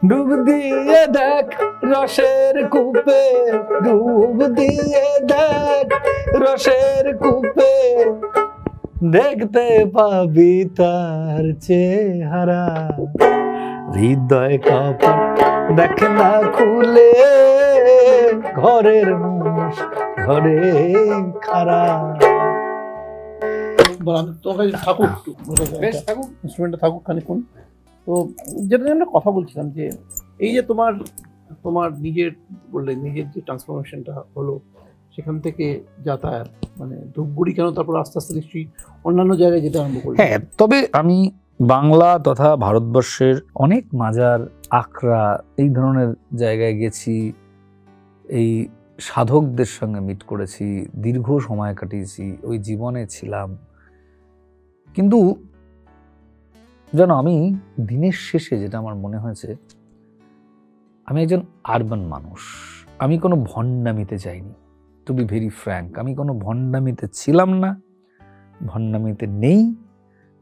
ডুব দিয়ে দেখ রসের কূপে, ডুব দিয়ে দেখ রসের কূপে, দেখতে পাবি তার চেহারা, হৃদয় কপাট দেখ না খুলে, ঘরের মানুষ ঘরে খারা। থাকুক, ইনস্ট্রুমেন্টটা থাকুক খানিক্ষণ। তো যেটা নিয়ে আমরা কথা বলছিলাম, যে এই যে তোমার নিজের বললে নিজের যে ট্রান্সফরমেশনটা হলো, সেখান থেকে যাতায়াত মানে ধূপগুড়ি কেন, তারপর আস্তে আস্তে নিশ্চয়ই অন্যান্য জায়গায় যেতে আরম্ভ করলো। হ্যাঁ, তবে আমি বাংলা তথা ভারতবর্ষের অনেক মাজার, আখড়া, এই ধরনের জায়গায় গেছি, এই সাধকদের সঙ্গে মিট করেছি, দীর্ঘ সময় কাটিয়েছি, ওই জীবনে ছিলাম। কিন্তু জানো, আমি দিনের শেষে যেটা আমার মনে হয়েছে, আমি একজন আরবান মানুষ, আমি কোনো ভণ্ডামিতে যাইনি। টু বি ভেরি ফ্র্যাঙ্ক, আমি কোনো ভণ্ডামিতে ছিলাম না, ভণ্ডামিতে নেই,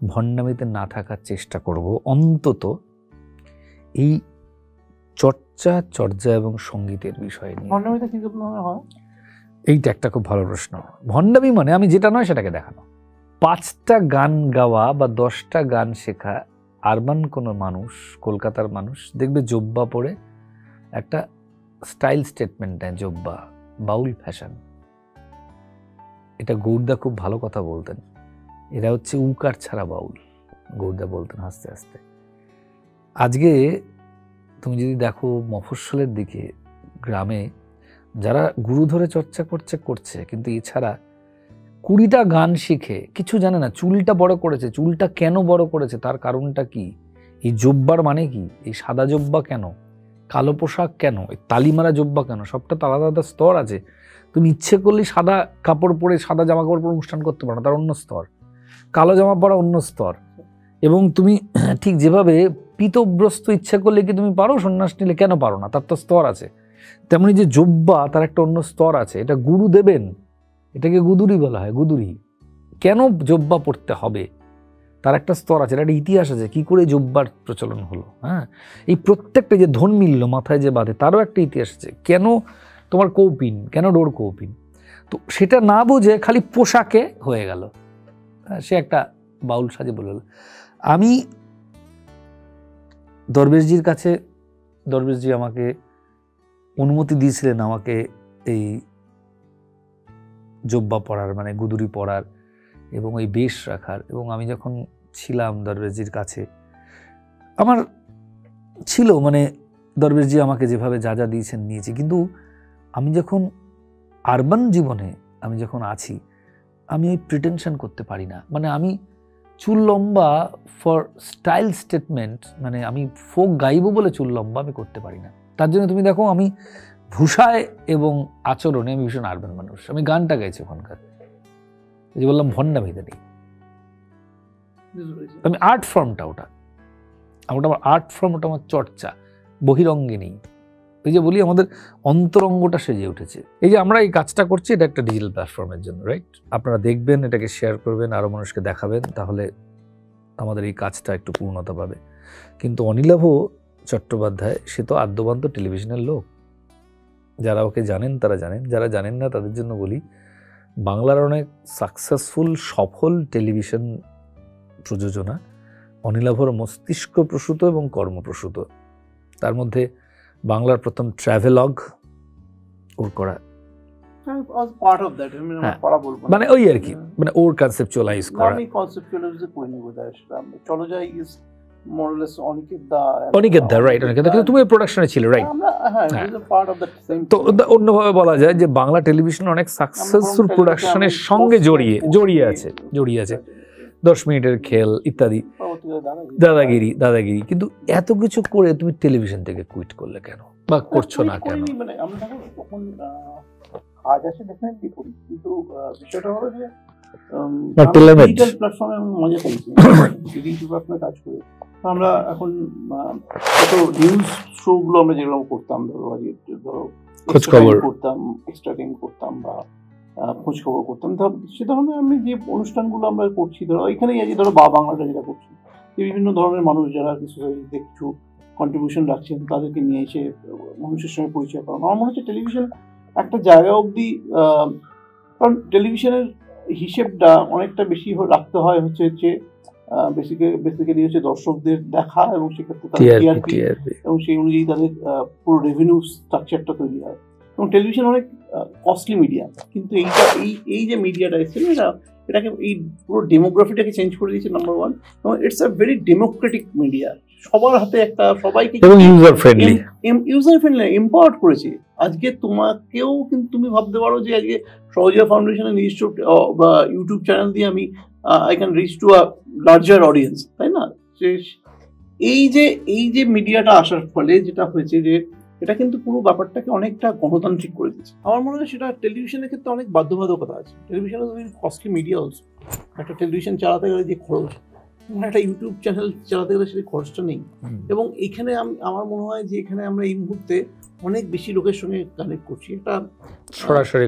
ভণ্ডামিতে না থাকার চেষ্টা করব। অন্তত এই চর্চা এবং সঙ্গীতের বিষয় নিয়ে। ভণ্ডামিতে কি হয়? এইটা একটা খুব ভালো প্রশ্ন। ভণ্ডামি মানে আমি যেটা নয় সেটাকে দেখানো। 5টা গান গাওয়া বা 10টা গান শেখা আরবান কোনো মানুষ, কলকাতার মানুষ দেখবে জব্বা পরে একটা স্টাইল স্টেটমেন্ট দেয়, জব্বা বাউল ফ্যাশন। এটা গৌরদা খুব ভালো কথা বলতেন, এরা হচ্ছে উকার ছাড়া বাউল, গৌরদা বলতেন হাসতে হাসতে। আজকে তুমি যদি দেখো মফস্বলের দিকে, গ্রামে যারা গুরু ধরে চর্চা করছে, কিন্তু এছাড়া 20টা গান শিখে কিছু জানে না। চুলটা বড় করেছে, চুলটা কেন বড় করেছে, তার কারণটা কি, এই জব্বার মানে কি, এই সাদা জব্বা কেন, কালো পোশাক কেন, এই তালিমারা জব্বা কেন, সবটা তো আলাদা আলাদা স্তর আছে। তুমি ইচ্ছে করলে সাদা কাপড় পরে, সাদা জামা কাপড় পরে অনুষ্ঠান করতে পারো না, তার অন্য স্তর। কালো জামা পরা অন্য স্তর। এবং তুমি ঠিক যেভাবে পীতব্রস্ত ইচ্ছা করলে কি তুমি পারো, সন্ন্যাস নিলে কেন পারো না, তার তো স্তর আছে। তেমনি যে জব্বা, তার একটা অন্য স্তর আছে। এটা গুরু দেবেন, এটাকে গুদুরি বলা হয়। গুদুরি কেন জব্বা পড়তে হবে, তার একটা স্তর আছে, একটা ইতিহাস আছে, কি করে জব্বার প্রচলন হলো। হ্যাঁ, এই প্রত্যেকটা যে ধন মিলল মাথায় যে বাঁধে, তারও একটা ইতিহাস আছে। কেন তোমার কৌপিন, কেন ডোর কৌপিন, তো সেটা না বুঝে খালি পোশাকে হয়ে গেল, সে একটা বাউল সাজে বলে। আমি দরবেশজির কাছে, দরবেশজি আমাকে অনুমতি দিয়েছিলেন আমাকে এই জব্বা পড়ার, মানে গুদুরি পড়ার এবং ওই বেশ রাখার। এবং আমি যখন ছিলাম দরবেশজির কাছে, আমার ছিল মানে দরবেশজি আমাকে যেভাবে যা যা দিয়েছেন নিয়েছি। কিন্তু আমি যখন আরবান জীবনে আমি যখন আছি, আমি ওই প্রিটেনশন করতে পারি না। মানে আমি চুল লম্বা ফর স্টাইল স্টেটমেন্ট, মানে আমি ফোক গাইবো বলে চুল লম্বা আমি করতে পারি না। তার জন্য তুমি দেখো আমি ভাষায় এবং আচরণে আমি ভীষণ আরবান মানুষ। আমি গানটা গাইছি ওখানকার, যে বললাম ভন্ডা ভেদে নেই, আমি আর্ট ফর্মটা ওটা আমার আর্ট ফর্ম, ওটা আমার চর্চা, বহিরঙ্গে নেই। এই যে বলি আমাদের অন্তরঙ্গটা সেজে উঠেছে। এই যে আমরা এই কাজটা করছি, এটা একটা ডিজিটাল প্ল্যাটফর্মের জন্য, রাইট? আপনারা দেখবেন, এটাকে শেয়ার করবেন, আরো মানুষকে দেখাবেন, তাহলে আমাদের এই কাজটা একটু পূর্ণতা পাবে। কিন্তু অনিলাভ চট্টোপাধ্যায় সে তো আদ্যবান্ত টেলিভিশনের লোক। যারা ওকে জানেন তারা জানেন, যারা জানেন না তাদের জন্য বলি, বাংলার অনেক সাকসেসফুল সফল টেলিভিশন প্রযোজনা অনিলাভর মস্তিষ্ক প্রসূত এবং কর্মপ্রসূত। তার মধ্যে বাংলার প্রথম ট্রাভেলগ ওর করা, মানে ওই আর কি, মানে ওর কনসেপচুয়ালাইজ করা। অনিকেত দা, রাইট, অনিকেত দা, কিন্তু তুমি প্রোডাকশনে ছিলে, রাইট? তো অন্যভাবে বলা যায় যে বাংলা টেলিভিশন অনেক সাকসেসফুল প্রোডাকশনের সঙ্গে জড়িয়ে আছে 10 মিনিটের খেল ইত্যাদি, দাদাগিরি। কিন্তু এত কিছু করে তুমি টেলিভিশন থেকে কুইট করলে কেন, বা করছো না কেন? মানে আমরা তখন কাজ আছে ডেফিনেটলি করি, কিন্তু বিষয়টা হলো যে ডিজিটাল প্ল্যাটফর্মে আমি মজা পাইছি, ডিজিটাল প্ল্যাটফর্মে কাজ করি। আমরা এখন কত নিউজ শো গুলো আমরা যেগুলো করতাম, ধরো খোঁজ খবর করতাম, এক্সট্রা টাইম করতাম, বা খোঁজ খবর করতাম, সে ধরনের আমি যে অনুষ্ঠানগুলো আমরা করছি, ধরো এখানেই আজকে ধরো বাংলাটা যেটা করছি, বিভিন্ন ধরনের মানুষ যারা কিছু কন্ট্রিবিউশন রাখছেন তাদেরকে নিয়ে এসে মানুষের সঙ্গে পরিচয় করা। আমার মনে হচ্ছে টেলিভিশন একটা জায়গা অবধি, কারণ টেলিভিশনের হিসেবটা অনেকটা বেশি রাখতে হয় হচ্ছে বেসিক্যালি হচ্ছে দর্শকদের দেখা, এবং সেক্ষেত্রে তাদের টিআরপি, এবং সেই অনুযায়ী তাদের পুরো রেভিনিউ স্ট্রাকচারটা তৈরি হয়। এবং টেলিভিশন অনেক কস্টলি মিডিয়া, কিন্তু এই যে মিডিয়াটা এসেছে, এটাকে এই পুরো ডেমোগ্রাফিটাকে চেঞ্জ করে দিয়েছে, নাম্বার ওয়ান। এবং it's a very Democratic media, সবার হাতে একটা, সবাইকে ইউজার ফ্রেন্ডলি এম্পাওয়ার্ড করেছে। আজকে তোমাকেও কিন্তু তুমি ভাবতে পারো যে আজকে সহজিয়া ফাউন্ডেশনের নিজস্ব বা ইউটিউব চ্যানেল দিয়ে আমি I can reach to a larger audience, তাই না? এই যে মিডিয়াটা আসার ফলে যেটা হয়েছে যে এটা কিন্তু পুরো ব্যাপারটাকে অনেকটা গণতান্ত্রিক করে দিচ্ছে। আমার মনে হয় সেটা টেলিভিশনের ক্ষেত্রে অনেক বাধ্যবাধকতা আছে। টেলিভিশনে কস্টলি মিডিয়া অলসো, একটা টেলিভিশন চালাতে গেলে যে খরচ, একটা ইউটিউব চ্যানেল চালাতে গেলে সেই খরচটা নেই। এবং এখানে আমার মনে হয় যে এখানে আমরা এই মুহূর্তে অনেক বেশি লোকের সঙ্গে কানেক্ট করছি, একটা সরাসরি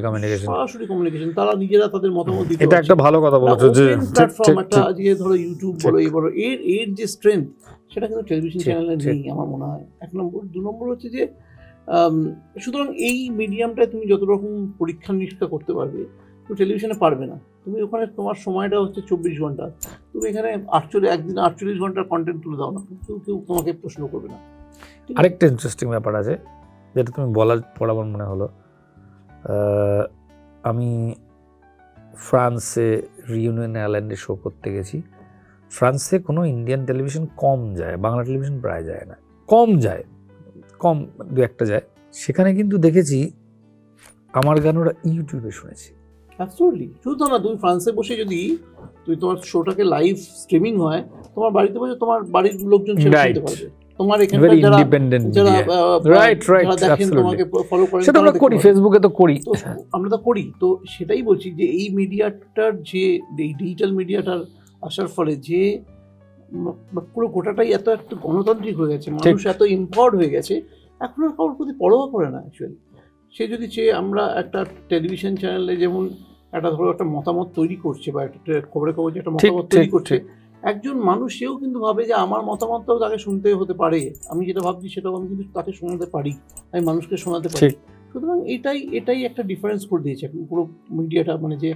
কমিউনিকেশন, তারা নিজেরা তাদের মতামত দিতে, এটা একটা ভালো কথা বলেছো যে প্ল্যাটফর্ম একটা আজকে ধরো ইউটিউব বলো, এবারও এর যে স্ট্রেংথ সেটা কিন্তু টেলিভিশন চ্যানেলে নেই আমার মনে হয়, 1 নম্বর। 2 নম্বর হচ্ছে যে সুতরাং এই মিডিয়ামটায় তুমি যত রকম পরীক্ষা নিরীক্ষা করতে পারবে, তুমি টেলিভিশনে পারবে না। তুমি ওখানে তোমার সময়টা হচ্ছে 24 ঘন্টা, তুমি এখানে একদিন 48 ঘন্টার কন্টেন্ট তুলে দাও না, কেউ তোমাকে প্রশ্ন করবে না। আরেকটা ইন্টারেস্টিং ব্যাপার আছে যেটা তুমি বলার পর আমার মনে হলো, আমি ফ্রান্সে রিউনিয়ন আইল্যান্ডে শো করতে গেছি। ফ্রান্সে কোনো ইন্ডিয়ান টেলিভিশন কম যায়, বাংলা টেলিভিশন প্রায় যায় না, কম 2-1টা যায়। সেখানে কিন্তু দেখেছি আমার গান ওরা ইউটিউবে শুনেছি। অ্যাবসলিউটলি। শুধু না, তুমি ফ্রান্সে বসে যদি তোমার শোটাকে লাইভ স্ট্রিমিং হয়, তোমার বাড়িতে বসে তোমার বাড়ির লোকজন সেটা শুনতে পারবে। তোমার এখানকার যারা দেখেন, তোমাকে ফলো করেন, সেটা আমরা করি, ফেসবুকে তো করি, আমরা তো করি। তো সেটাই বলছি যে এই মিডিয়াটার যে এই ডিজিটাল মিডিয়াটার আসার ফলে যে পুরো গোটাটাই এত একটা গণতান্ত্রিক হয়ে গেছে, মানুষ এত এম্পাওয়ার্ড হয়ে গেছে, এখন আর কারোর প্রতি পরোয়া করে না অ্যাকচুয়ালি। সে যদি আমরা একটা টেলিভিশন চ্যানেলে যেমন একটা ধরো একটা মতামত তৈরি করছে, বা একটা খবরে যে একটা মতামত তৈরি করছে, একজন মানুষ সেও কিন্তু ভাবে যে আমার মতামতটাও তাকে শুনতে হতে পারে, আমি যেটা ভাবছি সেটাও আমি কিন্তু তাকে শোনাতে পারি, আমি মানুষকে শোনাতে পারি। সুতরাং এটাই একটা ডিফারেন্স করে দিয়েছে এখন পুরো মিডিয়াটা, মানে যে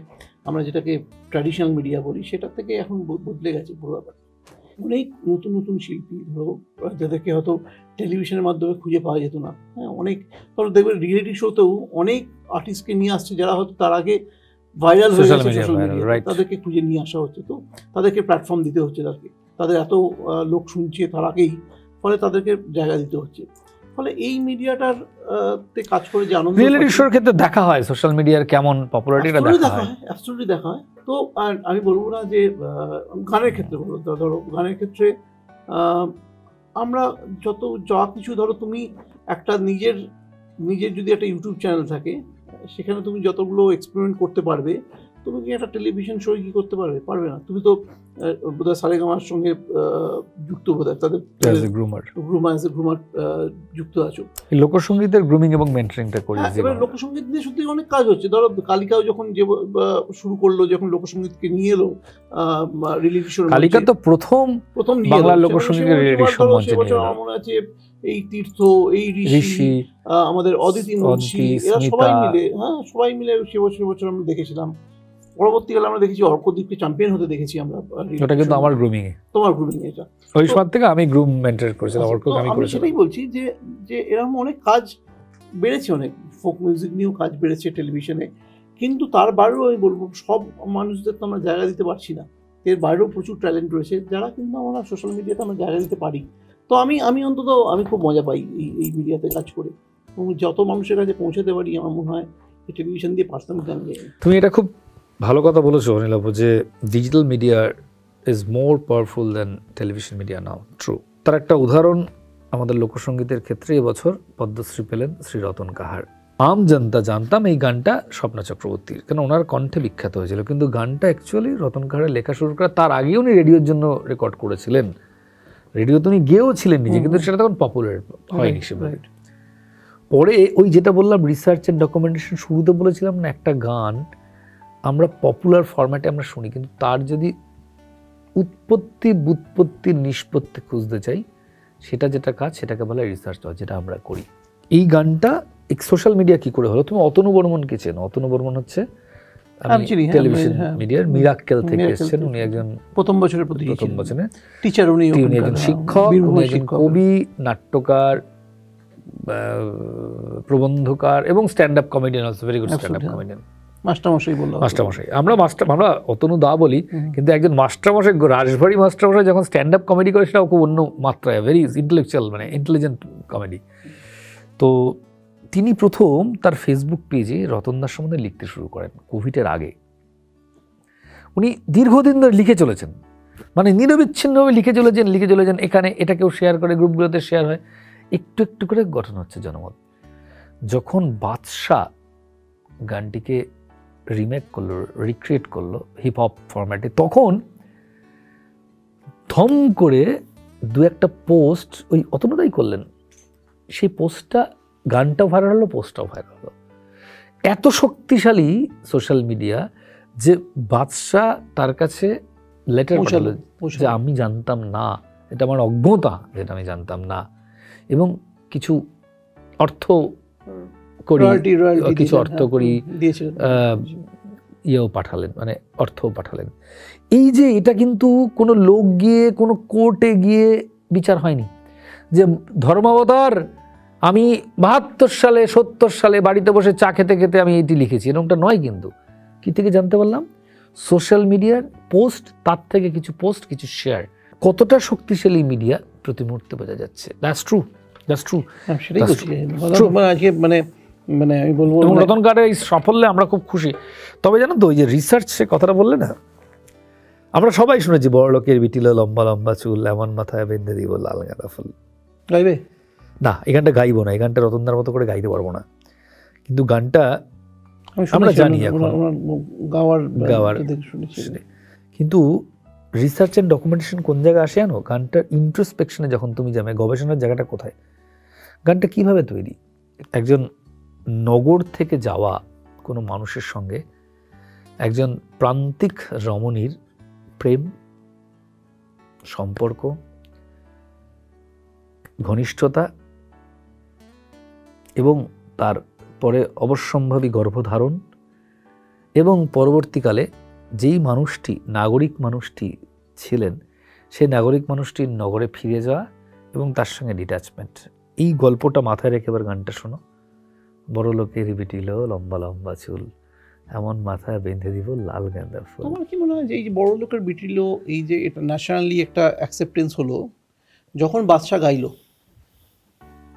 আমরা যেটাকে ট্র্যাডিশনাল মিডিয়া বলি সেটা থেকে এখন বদলে গেছে পুরো ব্যাপার। অনেক নতুন নতুন শিল্পী ধরো যাদেরকে হয়তো টেলিভিশনের মাধ্যমে খুঁজে পাওয়া যেত না, হ্যাঁ, অনেক ধরো দেখবে রিয়েলিটি শোতেও অনেক আর্টিস্টকে নিয়ে আসছে যারা হয়তো তার আগে ভাইরাল হয়ে গেছে সোশ্যাল মিডিয়ায়, তাদেরকে খুঁজে নিয়ে আসা হচ্ছে। তো তাদেরকে প্ল্যাটফর্ম দিতে হচ্ছে, তাদের এত লোক শুনছে তার আগেই, ফলে তাদেরকে জায়গা দিতে হচ্ছে। ফলে এই মিডিয়াটার তে কাজ করে যে আনন্দ, রিয়েলিটি শোর ক্ষেত্রে দেখা হয় সোশ্যাল মিডিয়ার কেমন পপুলারিটিটা দেখা হয়, অ্যাবসলিউটলি দেখা হয়। তো আমি বলবো না যে গানের ক্ষেত্রে বলবো, ধরো গানের ক্ষেত্রে আমরা যা কিছু ধরো তুমি একটা নিজের যদি একটা ইউটিউব চ্যানেল থাকে, সেখানে তুমি যতগুলো এক্সপেরিমেন্ট করতে পারবে, তুমি কি একটা টেলিভিশন শো কি করতে পারবে? পারবে না। তুমি তো বোধহয় সারেগামার সঙ্গে যুক্ত, বোধহয় তাদের গ্রুমার যুক্ত আছো। লোকসঙ্গীতের গ্রুমিং এবং মেন্টরিংটা করি। এবার লোকসঙ্গীত নিয়ে সত্যি অনেক কাজ হচ্ছে। ধরো কালিকাও যখন যে শুরু করলো, যখন লোকসঙ্গীতকে নিয়ে এলো রিয়েলিটি শো, কালিকা তো প্রথম বাংলা লোকসঙ্গীতের রিয়েলিটি শো মঞ্চে নিয়ে এলো। আমার মনে আছে এই তীর্থ, এই ঋষি, আমাদের অদিতি মুন্সি, এরা সবাই মিলে সে বছর আমরা দেখেছিলাম। পরবর্তীকালে আমরা দেখেছি অর্কদীপকে চ্যাম্পিয়ন হতে দেখেছি আমরা। ওটা কিন্তু আমার গ্রুমিং এ, তোমার গ্রুমিং এটা ওই সময় থেকে আমি গ্রুম মেন্টর করেছিলাম। আমি সেটাই বলছি যে এরকম অনেক কাজ বেড়েছে, অনেক ফোক মিউজিক নিয়েও কাজ বেড়েছে টেলিভিশনে। কিন্তু তার বাইরেও আমি বলবো, সব মানুষদের তো আমরা জায়গা দিতে পারছি না। এর বাইরেও প্রচুর ট্যালেন্ট রয়েছে, যারা কিন্তু আমরা সোশ্যাল মিডিয়াতে আমরা জায়গা দিতে পারি। তো আমি অন্তত আমি খুব মজা পাই এই মিডিয়াতে কাজ করে, এবং যত মানুষের কাছে পৌঁছাতে পারি আমার মনে হয় টেলিভিশন দিয়ে পারতাম। তুমি এটা খুব ভালো কথা বলেছো অনিলাভ, যে digital media is more powerful than television media now. True. তার একটা উদাহরণ আমাদের লোকসঙ্গীতের ক্ষেত্রে এবছর পদ্মশ্রী পেলেন শ্রী রতন কাহার। আম জনতা জানতাম এই গানটা স্বপ্না চক্রবর্তীর, কেন ওনার কণ্ঠে বিখ্যাত হয়েছিল, কিন্তু গানটা অ্যাকচুয়ালি রতন কাহারের লেখা শুরু করা তার আগেই উনি রেডিওর জন্য রেকর্ড করেছিলেন। রেডিওতে উনি গেয়েও ছিলেন নিজে, কিন্তু সেটা তখন পপুলার হয়নি সেভাবে। পরে ওই যেটা বললাম রিসার্চ এন্ড ডকুমেন্টেশন, শুরুতে বলেছিলাম না, একটা গান আমরা পপুলার ফরম্যাটে আমরা শুনি, কিন্তু তার যদি বুৎপত্তি নিষ্পত্তি খুঁজতে চাই, সেটা যেটা কাজ, সেটাকে বলা রিসার্চ, যেটা আমরা করি। এই গানটা সোশ্যাল মিডিয়া কি করে হলো? তুমি অতনু বর্মনকে চেনো? অতনু বর্মন হচ্ছে টেলিভিশন মিডিয়ার মিরাক্কেল থেকে এসেছেন। উনি একজন প্রথম বছরে টিচার, উনি একজন শিক্ষক, উনি একজন কবি, নাট্যকার, প্রবন্ধকার এবং stand up comedian, also very good stand up comedian. মাস্টারমশাই আমরা অতনু দা বলি, কিন্তু একজন মাস্টারমশাই, রাজবাড়ি মাস্টারমশাই যখন স্ট্যান্ড আপ কমেডি করে, সেটাও খুব অন্য মাত্রায়, ভেরি ইন্টেলেকচুয়াল, মানে ইন্টেলিজেন্ট কমেডি। তো তিনি প্রথম তার ফেসবুক পেজে রতনদার সম্বন্ধে লিখতে শুরু করেন কোভিডের আগে। উনি দীর্ঘদিন ধরে লিখে চলেছেন, মানে নিরবিচ্ছিন্নভাবে লিখে চলেছেন। এখানে এটা কেউ শেয়ার করে, গ্রুপগুলোতে শেয়ার হয়, একটু একটু করে গঠন হচ্ছে জনমত। যখন বাদশা গানটিকে রিমেক করলো, রিক্রিয়েট করলো হিপ হপ ফরম্যাটে, তখন থম করে দু একটা পোস্ট ওই অতনুদাই করলেন। সেই পোস্টটা, গানটাও ভাইরাল হলো, পোস্টটাও ভাইরাল হলো। এত শক্তিশালী সোশ্যাল মিডিয়া যে বাদশা তার কাছে লেটার পাঠালো যে আমি জানতাম না, এটা আমার অজ্ঞতা, যেটা আমি জানতাম না, এবং কিছু অর্থ করি, কিছু অর্থ করি ইয়েও পাঠালেন, মানে অর্থও পাঠালেন। এই যে এটা কিন্তু কোনো লোক গিয়ে কোনো কোর্টে গিয়ে বিচার হয়নি যে ধর্মাবতার আমি 72 সালে 70 সালে বাড়িতে বসে চা খেতে খেতে আমি এইটি লিখেছি, এরকমটা নয়। কিন্তু কি থেকে জানতে পারলাম? সোশ্যাল মিডিয়ার পোস্ট, তার থেকে কিছু পোস্ট, কিছু শেয়ার। কতটা শক্তিশালী মিডিয়া প্রতি মুহূর্তে বোঝা যাচ্ছে। That's true. সেটাই মানে আমি বলবো, রতন কাহারের এই সাফল্যে আমরা খুব খুশি। তবে জানো তো, ওই যে রিসার্চ, সে কথাটা বললে না, আমরা সবাই শুনেছি বড় লোকের বিটিল লম্বা লম্বা চুল, এমন মাথায় বেঁধে দিব লাল গাঁদা ফুল। গাইবে না, এই গানটা গাইবো না, এই গানটা রতনদার মতো করে গাইতে পারবো না, কিন্তু গানটা আমরা জানি এখন গাওয়ার। কিন্তু রিসার্চ এন্ড ডকুমেন্টেশন কোন জায়গায় আসে জানো? গানটার ইন্ট্রোস্পেকশনে যখন তুমি যাবে, গবেষণার জায়গাটা কোথায়, গানটা কিভাবে তৈরি, একজন নগর থেকে যাওয়া কোনো মানুষের সঙ্গে একজন প্রান্তিক রমণীর প্রেম সম্পর্ক, ঘনিষ্ঠতা, এবং তার পরে অবশ্যম্ভাবী গর্ভধারণ, এবং পরবর্তীকালে যেই মানুষটি নাগরিক মানুষটি ছিলেন, সেই নাগরিক মানুষটির নগরে ফিরে যাওয়া এবং তার সঙ্গে ডিট্যাচমেন্ট। এই গল্পটা মাথায় রেখে এবার গানটা শোনো। বড় লোকের বিটিল লম্বা লম্বা চুল, এমন মাথায় বেঁধে দিব লাল গাঁদা ফুল। আমার কি মনে হয় যে এই যে বড় লোকের বিটিল, এই যে এটা ন্যাশনালি একটা অ্যাকসেপ্টেন্স হলো যখন বাদশা গাইলো,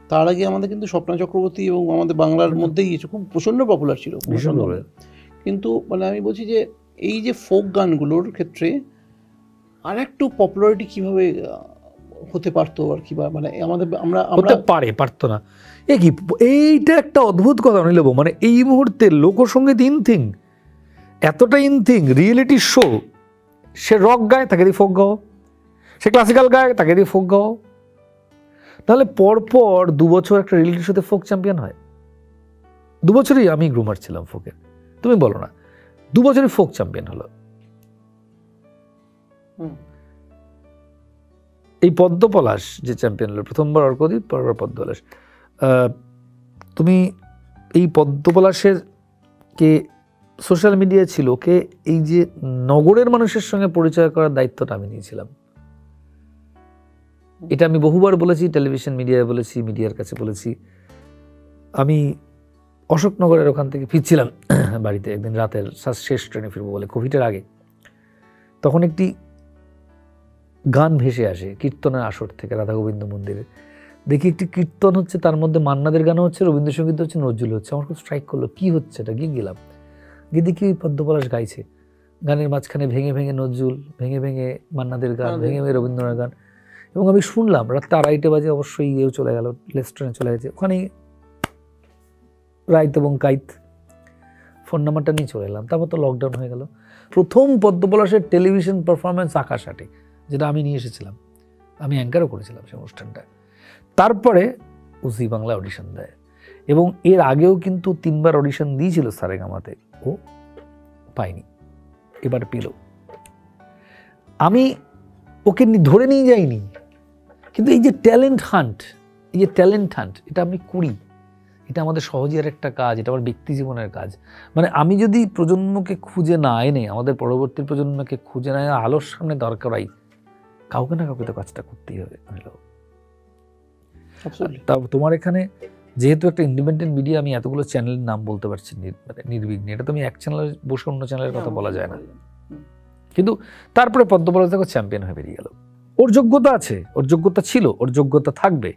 তার আগে আমাদের কিন্তু স্বপ্না চক্রবর্তী এবং আমাদের বাংলার মধ্যেই খুব প্রচণ্ড পপুলার ছিল, কিন্তু মানে আমি বলছি যে এই যে ফোক গানগুলোর ক্ষেত্রে আর একটু পপুলারিটি কীভাবে হতে পারতো আর কি, বা মানে আমাদের হতে পারতো না। কি এইটা একটা অদ্ভুত কথা নিলব, মানে এই মুহূর্তে লোকসঙ্গীত ইনথিং, এতটা ইনথিং, রিয়েলিটি শো, সে রক গায় তাকে দিয়ে ফোক গাও, সে ক্লাসিক্যাল গায় তাকে দিয়ে ফোক গাও। তাহলে পরপর 2 বছর একটা রিয়েলিটি শোতে ফোক চ্যাম্পিয়ন হয়। 2 বছরই আমি গ্রুমার ছিলাম ফোকের, তুমি বলো না, 2 বছরই ফোক চ্যাম্পিয়ন হলো। এই পদ্মপলাশ যে চ্যাম্পিয়ন হলো, প্রথমবার অর্কদীপ, পরবার পদ্মপলাশ। তুমি এই পদ্মপলাশের কে সোশ্যাল মিডিয়া ছিল, ওকে এই যে নগরের মানুষের সঙ্গে পরিচয় করার দায়িত্বটা আমি নিয়েছিলাম। এটা আমি বহুবার বলেছি, টেলিভিশন মিডিয়ায় বলেছি, মিডিয়ার কাছে বলেছি। আমি অশোকনগরের ওখান থেকে ফিরছিলাম বাড়িতে একদিন রাতের শেষ ট্রেনে ফিরবো বলে, কোভিডের আগে। তখন একটি গান ভেসে আসে কীর্তনের আসর থেকে রাধা গোবিন্দ মন্দিরে। দেখি একটি কীর্তন হচ্ছে, তার মধ্যে মান্নাদের গানও হচ্ছে, রবীন্দ্রসঙ্গীত হচ্ছে, নজরুল হচ্ছে। আমার খুব স্ট্রাইক করলো, কি হচ্ছে এটা? গিয়ে গেলাম, গিয়ে দেখি পদ্মপলাশ গাইছে। গানের মাঝখানে ভেঙে ভেঙে নজরুল, ভেঙে ভেঙে মান্নাদের গান, ভেঙে ভেঙে রবীন্দ্রনাথ গান। এবং আমি শুনলাম, রাত 2:30 বাজে, অবশ্যই ইয়েও চলে গেল, রেস্টুরেন্টে চলে গেছে। ওখানে রাইত এবং কাইত ফোন নাম্বারটা নিয়ে চলে এলাম। তারপর তো লকডাউন হয়ে গেল। প্রথম পদ্মপলাশের টেলিভিশন পারফরমেন্স আকাশাটে, যেটা আমি নিয়ে এসেছিলাম, আমি অ্যাঙ্কারও করেছিলাম সেই অনুষ্ঠানটা। তারপরে ও জি বাংলা অডিশন দেয়, এবং এর আগেও কিন্তু 3 বার অডিশন দিয়েছিল সারেগামাতে, ও পাইনি, এবার পেল। আমি ওকে ধরে নিয়ে যাইনি, কিন্তু এই যে ট্যালেন্ট হান্ট, এটা আমি করি, এটা আমাদের সহজের একটা কাজ, এটা আমার ব্যক্তি জীবনের কাজ। মানে আমি যদি প্রজন্মকে খুঁজে না এনে, আমাদের পরবর্তী প্রজন্মকে খুঁজে না এনে আলোর সামনে দরকারাই, কাউকে না কাউকে তো কাজটা করতেই হবে। তা তোমার এখানে যেহেতু একটা ইন্ডিপেন্ডেন্ট মিডিয়া, আমি এতগুলো চ্যানেলের নাম বলতে পারছি নির্বিঘ্নে। এটা তো আমি এক চ্যানেলে বসে অন্য চ্যানেলের কথা বলা যায় না। কিন্তু তারপরে পদ্মপলাশ দেখো চ্যাম্পিয়ন হয়ে বেরিয়ে গেল। ওর যোগ্যতা আছে, ওর যোগ্যতা ছিল, ওর যোগ্যতা থাকবে,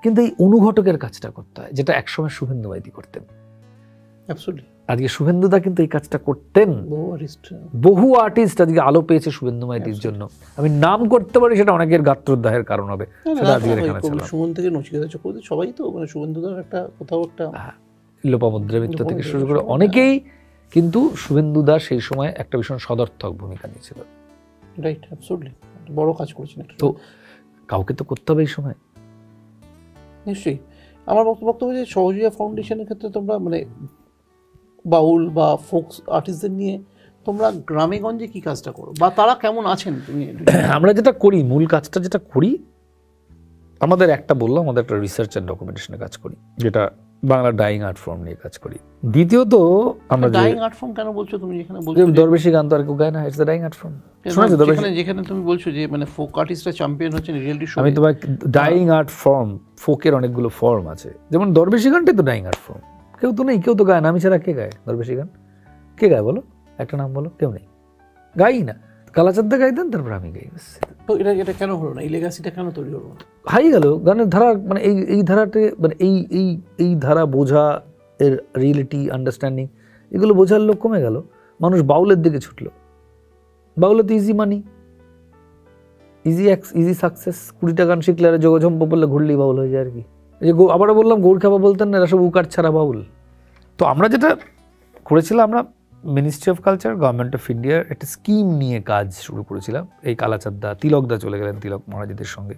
কিন্তু এই অনুঘটকের কাজটা করতে হয়, যেটা একসময় শুভেন্দু বাইদি করতেন। আজকে শুভেন্দুদা কিন্তু এই কাজটা করতেন। বহু আর্টিস্ট আজকে আলো পেয়েছে শুভেন্দু মাইতির জন্য। আমি নাম করতে পারি, সেটা অনেকের গাত্রদাহের কারণ হবে। সুমন থেকে নচিকেতা চক্রবর্তী সবাই তো মানে শুভেন্দুদার একটা কোথাও একটা লোপামুদ্রা মিত্র থেকে শুরু করে অনেকেই কিন্তু শুভেন্দুদা সেই সময় একটা ভীষণ সদর্থক ভূমিকা নিয়েছিল। রাইট, অ্যাবসলিউটলি বড় কাজ করেছেন। তো কাউকে তো করতে হবে এই সময়। নিশ্চয়ই। আমার বক্তব্য যে সহজিয়া ফাউন্ডেশনের ক্ষেত্রে তোমরা মানে বাউল বা ফোকস আর্টিস্টদের নিয়ে তোমরা গ্রামে গঞ্জে কি কাজটা করো, বা তারা কেমন আছেন? তুমি আমরা যেটা করি, মূল কাজটা যেটা করি, আমাদের একটা বললাম, আমাদের একটা রিসার্চ অ্যান্ড ডকুমেন্টেশনের কাজ করি, যেটা বাংলা ডাইং আর্ট ফর্ম নিয়ে কাজ করি। দ্বিতীয়ত আমরা ডাইং আর্ট ফর্ম কেন বলছো তুমি? যেখানে বলছো দরবেশী গান তো আর কেউ গায় না, it's the dyeing art form. শুনেছো দরবেশী? যেখানে তুমি বলছো যে মানে ফোক আর্টিস্টরা চ্যাম্পিয়ন হচ্ছেন রিয়েলিটি শো, আমি তোমাকে ডাইং আর্ট ফর্ম, ফোকের অনেকগুলো ফর্ম আছে, যেমন দরবেশী গানটাই তো ডাইং আর্ট ফর্ম। কেউ তো নেই, কেউ তো গায় না। আমি ছাড়া কে গায় দরবেশী গান? কে গায় বলো, একটা নাম বলো। কেউ নেই, গাই না। কালাচাঁদা গাইতেন, তারপর আমি গাই। তো এটা কেন হলো না? এই লেগাসিটা কেন তৈরি হলো না? হাই গেল গানের ধারা, মানে এই ধারাতে, মানে এই ধারা বোঝা, এর রিয়েলিটি আন্ডারস্ট্যান্ডিং, এগুলো বোঝার লোক কমে গেল। মানুষ বাউলের দিকে ছুটলো। বাউলে তো ইজি মানি, ইজি সাকসেস। 20টা গান শিখলে আর যোগঝম্প বললে ঘুরলেই বাউল হয়ে যায় আর কি। এই যে আবারও বললাম, গৌরখাবা বলতেন না, এরা সব উকার ছাড়া বাউল। তো আমরা যেটা করেছিলাম, আমরা ministry of culture, government of ইন্ডিয়ার একটা স্কিম নিয়ে কাজ শুরু করেছিলাম। এই কালাচাঁদা, তিলকদা চলে গেলেন তিলক মহারাজদের সঙ্গে।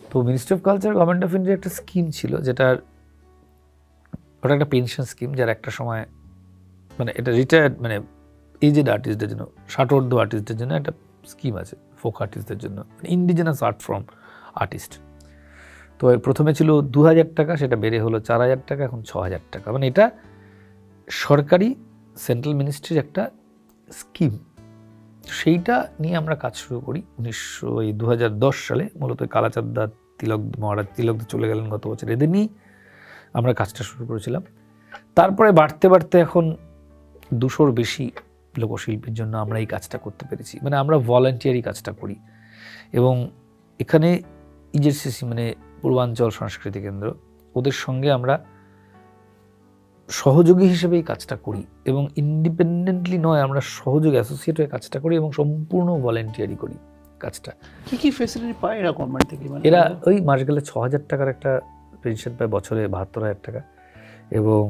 তো ministry of culture, government of ইন্ডিয়ার একটা স্কিম ছিল, ওটা একটা পেনশন স্কিম, যার একটা সময় মানে এটা রিটায়ার্ড, মানে এজেড আর্টিস্টদের জন্য, 60 আর্টিস্টদের জন্য একটা স্কিম আছে, ফোক আর্টিস্টদের জন্য, ইন্ডিজিনাস আর্ট ফর্ম আর্টিস্ট। তো প্রথমে ছিল 2000 টাকা, সেটা বেড়ে হলো 4000 টাকা, এখন 6000 টাকা। মানে এটা সরকারি সেন্ট্রাল মিনিস্ট্রির একটা স্কিম। সেইটা নিয়ে আমরা কাজ শুরু করি 2010 সালে। মূলত কালাচাঁদা, তিলকদা চলে গেলেন গত বছর, এদের নিয়ে আমরা কাজটা শুরু করেছিলাম। তারপরে বাড়তে বাড়তে এখন 200-র বেশি লোকশিল্পীর জন্য আমরা এই কাজটা করতে পেরেছি। মানে আমরা ভলান্টিয়ারি কাজটা করি, এবং এখানে ইজেসিসি মানে পূর্বাঞ্চল সংস্কৃতি কেন্দ্র, ওদের সঙ্গে আমরা সহযোগী হিসেবে এই কাজটা করি, এবং ইন্ডিপেন্ডেন্টলি নয়, আমরা সহযোগী অ্যাসোসিয়েট হয়ে কাজটা করি, এবং সম্পূর্ণ ভলান্টিয়ারি করি। কাজটা। কি কি ফেসিলিটি পায় এরা গভর্নমেন্ট থেকে? মানে এরা ওই মাস গেলে 6,000 টাকার একটা পেনশন পায়, বছরে 72,000 টাকা, এবং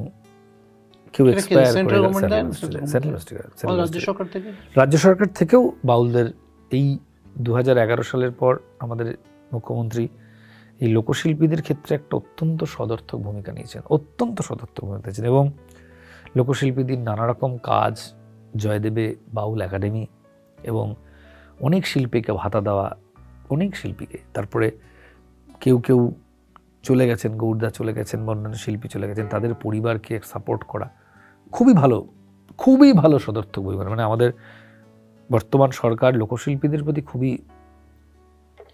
কেউ সেটা কি এক্সপায়ার করে সেন্ট্রাল গভর্নমেন্ট দেয় না? রাজ্য সরকার থেকে? রাজ্য সরকার থেকেও বাউলদের এই 2011 সালের পর আমাদের মুখ্যমন্ত্রী এই লোকশিল্পীদের ক্ষেত্রে একটা অত্যন্ত সদর্থক ভূমিকা নিয়েছেন, অত্যন্ত সদর্থক ভূমিকা নিয়েছেন, এবং লোকশিল্পীদের নানা রকম কাজ, জয়দেবে বাউল একাডেমি, এবং অনেক শিল্পীকে ভাতা দেওয়া, অনেক শিল্পীকে, তারপরে কেউ কেউ চলে গেছেন, গৌরদা চলে গেছেন, অন্যান্য শিল্পী চলে গেছেন, তাদের পরিবারকে সাপোর্ট করা, খুবই ভালো সদর্থক ভূমিকা। মানে আমাদের বর্তমান সরকার লোকশিল্পীদের প্রতি খুবই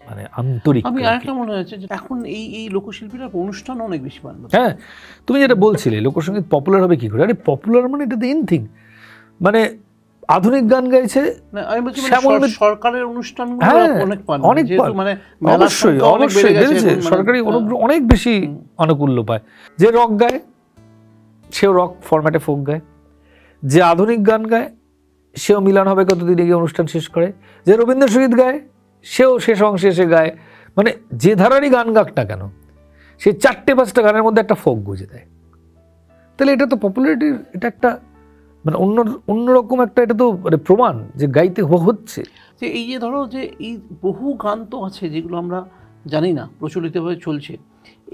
মানে আন্তরিক। আমি আরেকটা মনে হচ্ছে যে এখন এই লোকশিল্পীরা অনুষ্ঠান অনেক বেশি পান। হ্যাঁ, তুমি যেটা বলছিলে লোকসঙ্গীত পপুলার হবে কি করে, আরে পপুলার মানে এটা দ্য ইন থিং, মানে আধুনিক গান গাইছে, আমি বলছি সরকারের অনুষ্ঠান অনেক পান, অনেক পান, মানে অবশ্যই বেড়েছে, সরকারি অনুগ্রহ অনেক বেশি আনুকূল্য পায়। যে রক গায় সেও রক ফরম্যাটে ফোক গায়, যে আধুনিক গান গায় সেও মিলন হবে কতদিন গিয়ে অনুষ্ঠান শেষ করে, যে রবীন্দ্রসঙ্গীত গায় সেও শেষ অংশে এসে গায়, মানে যে ধারারই গান গাক না কেন সে 4-5টা গানের মধ্যে একটা ফোক গুঁজে দেয়। তাহলে এটা তো পপুলারিটির, এটা একটা মানে অন্যরকম একটা, এটা তো মানে প্রমাণ যে গাইতে হচ্ছে। যে এই যে ধরো যে এই বহু গান তো আছে যেগুলো আমরা জানি না, প্রচলিতভাবে চলছে,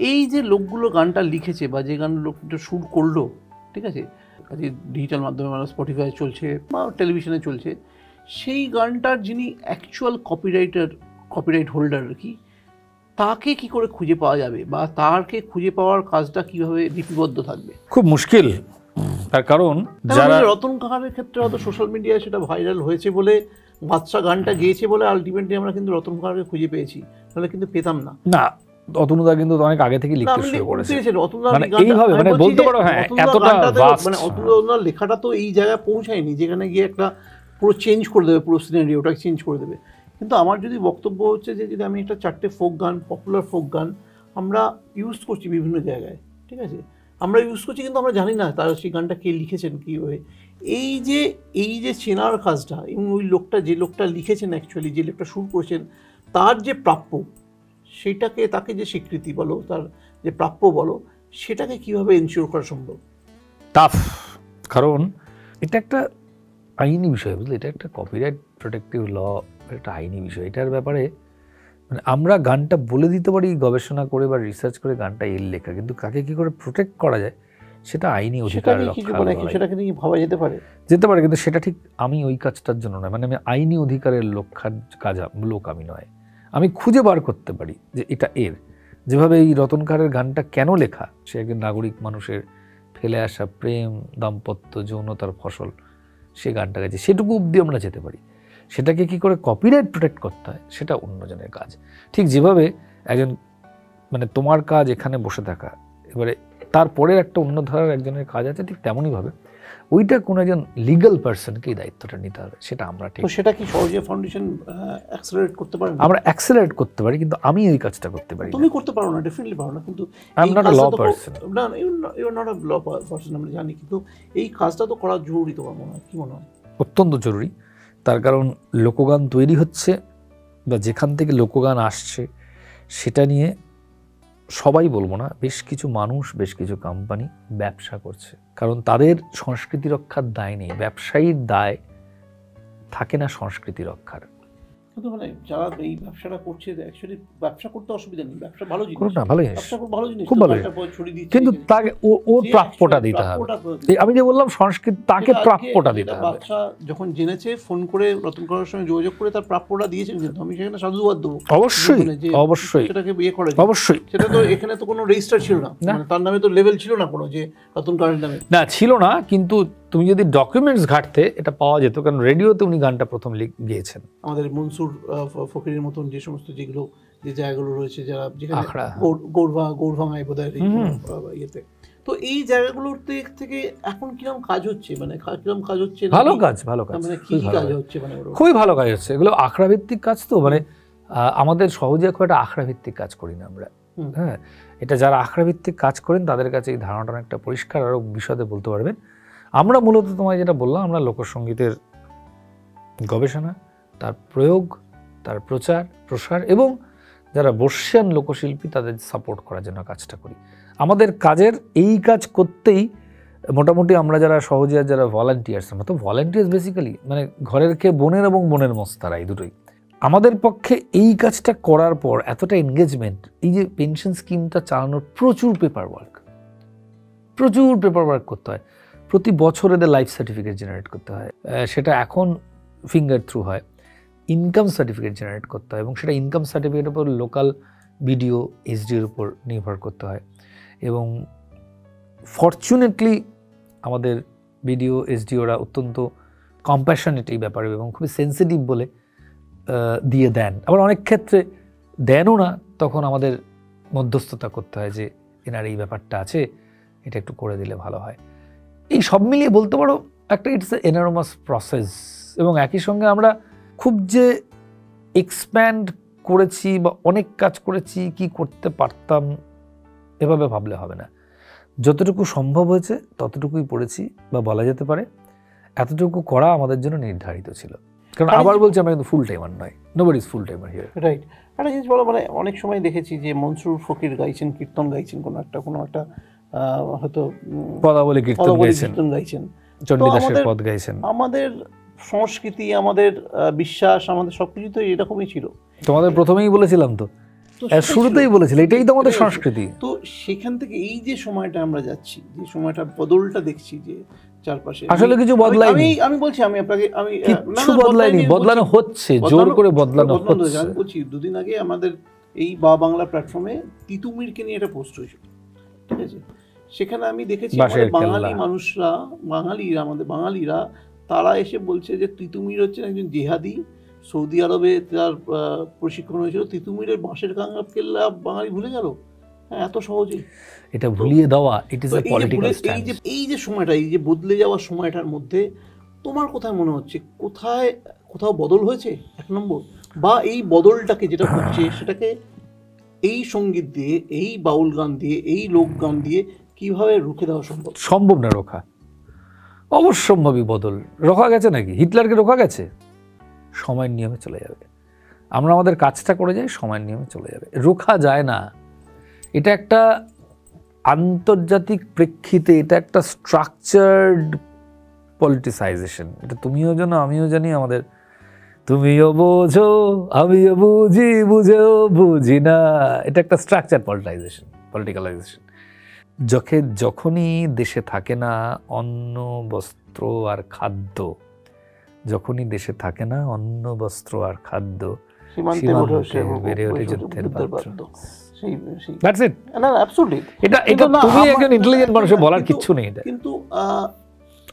এই যে লোকগুলো গানটা লিখেছে বা যে গান লোকটা সুর করলো, ঠিক আছে, কাজে ডিজিটাল মাধ্যমে মানে স্পটিফাই চলছে বা টেলিভিশনে চলছে, সেই গানটার যিনি অ্যাকচুয়াল কপিরাইট হোল্ডার আর কি, তাকে কি করে খুঁজে পাওয়া যাবে বা তারকে খুঁজে পাওয়ার কাজটা কিভাবে লিপিবদ্ধ থাকবে? খুব মুশকিল। তার কারণ যারা রতন কাকারের ক্ষেত্রে হয়তো সোশ্যাল মিডিয়ায় সেটা ভাইরাল হয়েছে বলে, বাদশা গানটা গেয়েছে বলে আলটিমেটলি আমরা কিন্তু রতন কাকারকে খুঁজে পেয়েছি, তাহলে কিন্তু পেতাম না। না, অতনুদা কিন্তু অনেক আগে থেকে লিখতে শুরু করেছে, মানে এইভাবে, মানে বলতে পারো হ্যাঁ এতটা ভাস্ট, মানে অতনুদার লেখাটা তো এই জায়গায় পৌঁছায়নি যেখানে গিয়ে একটা পুরো চেঞ্জ করে দেবে, পুরো সিনারিওটা চেঞ্জ করে দেবে। কিন্তু আমার যদি বক্তব্য হচ্ছে যে যদি আমি একটা 4টে ফোক গান, পপুলার ফোক গান আমরা ইউজ করছি বিভিন্ন জায়গায়, ঠিক আছে, আমরা ইউজ করছি কিন্তু আমরা জানি না তার সেই গানটা কে লিখেছেন কীভাবে। এই যে চেনার কাজটা, এবং ওই লোকটা যে লোকটা লিখেছেন অ্যাকচুয়ালি, যে লোকটা সুর করেছেন, তার যে প্রাপ্য সেটাকে, তাকে যে স্বীকৃতি বলো, তার যে প্রাপ্য বলো, সেটাকে কিভাবে এনশিওর করা সম্ভব? টাফ, কারণ এটা একটা আইনি বিষয়, বুঝলি, এটা একটা কপিরাইট প্রোটেক্টিভ ল, একটা আইনি বিষয়। এটার ব্যাপারে মানে আমরা গানটা বলে দিতে পারি গবেষণা করে বা রিসার্চ করে গানটা এর লেখা, কিন্তু কাকে কি করে প্রোটেক্ট করা যায় সেটা আইনি অধিকার, সেটাকে নিয়ে ভাবা যেতে পারে, কিন্তু সেটা ঠিক আমি ওই কাজটার জন্য নয়, মানে আমি আইনি অধিকারের লোক আমি নয়। আমি খুঁজে বার করতে পারি যে এটা এর, যেভাবে এই রতনকারের গানটা কেন লেখা, সে একজন নাগরিক মানুষের ফেলে আসা প্রেম, দাম্পত্য, যৌনতার ফসল, সে গানটা গেছে, সেটুকু অবধি আমরা যেতে পারি। সেটাকে কি করে কপিরাইট প্রোটেক্ট করতে হয় সেটা অন্যজনের কাজ। ঠিক যেভাবে একজন মানে তোমার কাজ এখানে বসে থাকা, এবারে তারপরের একটা অন্য ধারার একজনের কাজ আছে, ঠিক তেমনইভাবে ওইটা কোনো একজন লিগ্যাল পার্সনকে এই দায়িত্বটা নিতে হবে, সেটা আমরা ঠিক। সেটা কি সহজে ফাউন্ডেশন অ্যাক্সেলারেট করতে পারে? আমরা অ্যাক্সেলারেট করতে পারি, কিন্তু আমি ওই কাজটা করতে পারি। তুমি করতে পারো না, ডেফিনেটলি পারো না, কিন্তু I am not a law person. না, you are not a law person, আমরা জানি, কিন্তু এই কাজটা তো করা জরুরি, তোমার মনে হয়? কি মনে হয়? অত্যন্ত জরুরি। তার কারণ লোকগান তৈরি হচ্ছে বা যেখান থেকে লোকগান আসছে সেটা নিয়ে সবাই বলবো না, বেশ কিছু মানুষ, বেশ কিছু কোম্পানি ব্যবসা করছে, কারণ তাদের সংস্কৃতি রক্ষার দায় নেই, ব্যবসায়ীর দায় থাকে না সংস্কৃতি রক্ষার। কিন্তু মানে যারা এই ব্যবসাটা করছে, অ্যাকচুয়ালি ব্যবসা করতে অসুবিধা নেই, ব্যবসা ভালো জিনিস, ভালো জিনিস, খুব ভালো, কিন্তু তাকে ওর প্রাপ্যটা দিতে হবে। আমি যে বললাম সংস্কৃতি, তাকে প্রাপ্যটা দিতে হবে। বাচ্চা যখন জেনেছে, ফোন করে রতন কাকার সঙ্গে যোগাযোগ করে তার প্রাপ্যটা দিয়েছেন, কিন্তু আমি সেখানে সাধুবাদ দেবো। অবশ্যই সেটাকে বিয়ে করে, অবশ্যই। সেটা তো এখানে তো কোনো রেজিস্টার ছিল না, তার নামে তো লেভেল ছিল না কোনো, যে রতন কাকার নামে না ছিল না, কিন্তু তুমি যদি ডকুমেন্টস ঘাটতে এটা পাওয়া যেত, কারণ রেডিওতে উনি গানটা প্রথম গেয়েছেন। আমাদের মনসুর ফকিরের মতন যে সমস্ত যে জায়গাগুলো রয়েছে, যারা যেখানে গৌরভাঙায় বোধহয় ইয়েতে, তো এই জায়গাগুলোর থেকে এখন কিরকম কাজ হচ্ছে, মানে কিরকম কাজ হচ্ছে? ভালো কাজ, মানে কি কাজ হচ্ছে? মানে খুবই ভালো কাজ হচ্ছে। এগুলো আখড়া ভিত্তিক কাজ, তো মানে আমাদের সহজে খুব একটা আখড়া ভিত্তিক কাজ করি না আমরা। হ্যাঁ, এটা যারা আখড়া ভিত্তিক কাজ করেন তাদের কাছে এই ধারণাটা অনেকটা পরিষ্কার, আরও বিশদে বলতে পারবেন। আমরা মূলত তোমায় যেটা বললাম, আমরা লোকসঙ্গীতের গবেষণা, তার প্রয়োগ তার প্রচার প্রসার এবং যারা বর্ষিয়ান লোকশিল্পী তাদের সাপোর্ট করার জন্য কাজটা করি। আমাদের কাজের এই কাজ করতেই মোটামুটি আমরা যারা সহজিয়া, যারা ভলান্টিয়ার্স, আমরা তো ভলান্টিয়ার্স বেসিক্যালি, মানে ঘরের খেয়ে বোনের এবং বোনের মস্তারা, এই দুটোই। আমাদের পক্ষে এই কাজটা করার পর এতটা এনগেজমেন্ট, এই যে পেনশন স্কিমটা চালানোর প্রচুর পেপার ওয়ার্ক করতে হয়। প্রতি বছর এদের লাইফ সার্টিফিকেট জেনারেট করতে হয়, সেটা এখন ফিঙ্গার থ্রু হয়। ইনকাম সার্টিফিকেট জেনারেট করতে হয় এবং সেটা ইনকাম সার্টিফিকেটের উপর লোকাল বিডিও এসডির উপর নির্ভর করতে হয়। এবং ফরচুনেটলি আমাদের বিডিও এসডিওরা অত্যন্ত কম্প্যাশনেট এই ব্যাপারে এবং খুবই সেন্সিটিভ বলে দিয়ে দেন। আবার অনেক ক্ষেত্রে দেনও না, তখন আমাদের মধ্যস্থতা করতে হয় যে এনার এই ব্যাপারটা আছে, এটা একটু করে দিলে ভালো হয়। এই সব মিলিয়ে বলতে পারো একটা ইটস এ এনরমাস প্রসেস। এবং একই সঙ্গে আমরা খুব যে এক্সপ্যান্ড করেছি বা অনেক কাজ করেছি, কি করতে পারতাম এভাবে ভাবলে হবে না। যতটুকু সম্ভব হয়েছে ততটুকুই পড়েছি বা বলা যেতে পারে এতটুকু করা আমাদের জন্য নির্ধারিত ছিল। কারণ আবার বলছি, আমরা কিন্তু ফুল টাইমার নয়, nobody is full timer here. Right. একটা জিনিস বলো, মানে অনেক সময় দেখেছি যে মনসুর ফকির গাইছেন, কীর্তন গাইছেন, কোনো একটা হয়তো পদাবলী কীর্তন গাইছেন, চণ্ডীদাসের পদ গাইছেন। আমাদের সংস্কৃতি, আমাদের বিশ্বাস, আমাদের সবকিছু তো এরকমই ছিল। তোমাদের প্রথমেই বলেছিলাম তো, শুরুতেই বলেছিল এটাই তো আমাদের সংস্কৃতি। তো সেখান থেকে এই যে সময়টা আমরা যাচ্ছি, যে সময়টা বদলটা দেখছি যে চারপাশে, আসলে কিছু বদলায়নি। আমি বলছি, আমি আপনাকে কিছু বদলায়নি, বদলানো হচ্ছে, জোর করে বদলানো হচ্ছে। আমি বলছি, দুদিন আগে আমাদের এই বা বাংলা প্ল্যাটফর্মে তিতুমিরকে নিয়ে একটা পোস্ট হয়েছিল, ঠিক আছে? সেখানে আমি দেখেছি বাঙালি মানুষরা, আমাদের বাঙালিরা, তারা এসে বলছে যে তিতুমির হচ্ছেন একজন জেহাদি, সৌদি আরবে তার প্রশিক্ষণ হয়েছিল। তিতুমিরের বাঁশের কাঙ্গাব কেল্লা বাঙালি ভুলে গেল, হ্যাঁ, এত সহজেই এটা ভুলিয়ে দেওয়া। It is a political stand. এই যে সময়টা, এই যে বদলে যাওয়ার সময়টার মধ্যে তোমার কোথায় মনে হচ্ছে কোথাও বদল হয়েছে এক নম্বর, বা এই বদলটাকে যেটা হচ্ছে সেটাকে এই সঙ্গীত দিয়ে, এই বাউল গান দিয়ে, এই লোক গান দিয়ে কিভাবে রুখে দেওয়া সম্ভব? সম্ভব না রোখা, অবশ্যম্ভাবী বদল। রোখা গেছে নাকি? হিটলারকে রোখা গেছে? সময়ের নিয়মে চলে যাবে। আমরা আমাদের কাজটা করে যাই, সময়ের নিয়মে চলে যাবে, রোখা যায় না। এটা একটা আন্তর্জাতিক প্রেক্ষিতে, এটা একটা স্ট্রাকচার্ড পলিটিসাইজেশন। এটা তুমিও জানো, আমিও জানি, আমাদের তুমিও বোঝো আমিও বুঝি, বুঝেও বুঝি না, এটা একটা স্ট্রাকচার পলিটিক্যালাইজেশন। যখনই দেশে থাকে না অন্ন বস্ত্র আর খাদ্য, যখনই দেশে থাকে না অন্ন বস্ত্র আর খাদ্য, সীমান্তে বেড়ে ওঠে যুদ্ধের পাত্র। That's it. এটা তুমি একজন ইন্টেলিজেন্ট মানুষের বলার কিচ্ছু নেই। এটা কিন্তু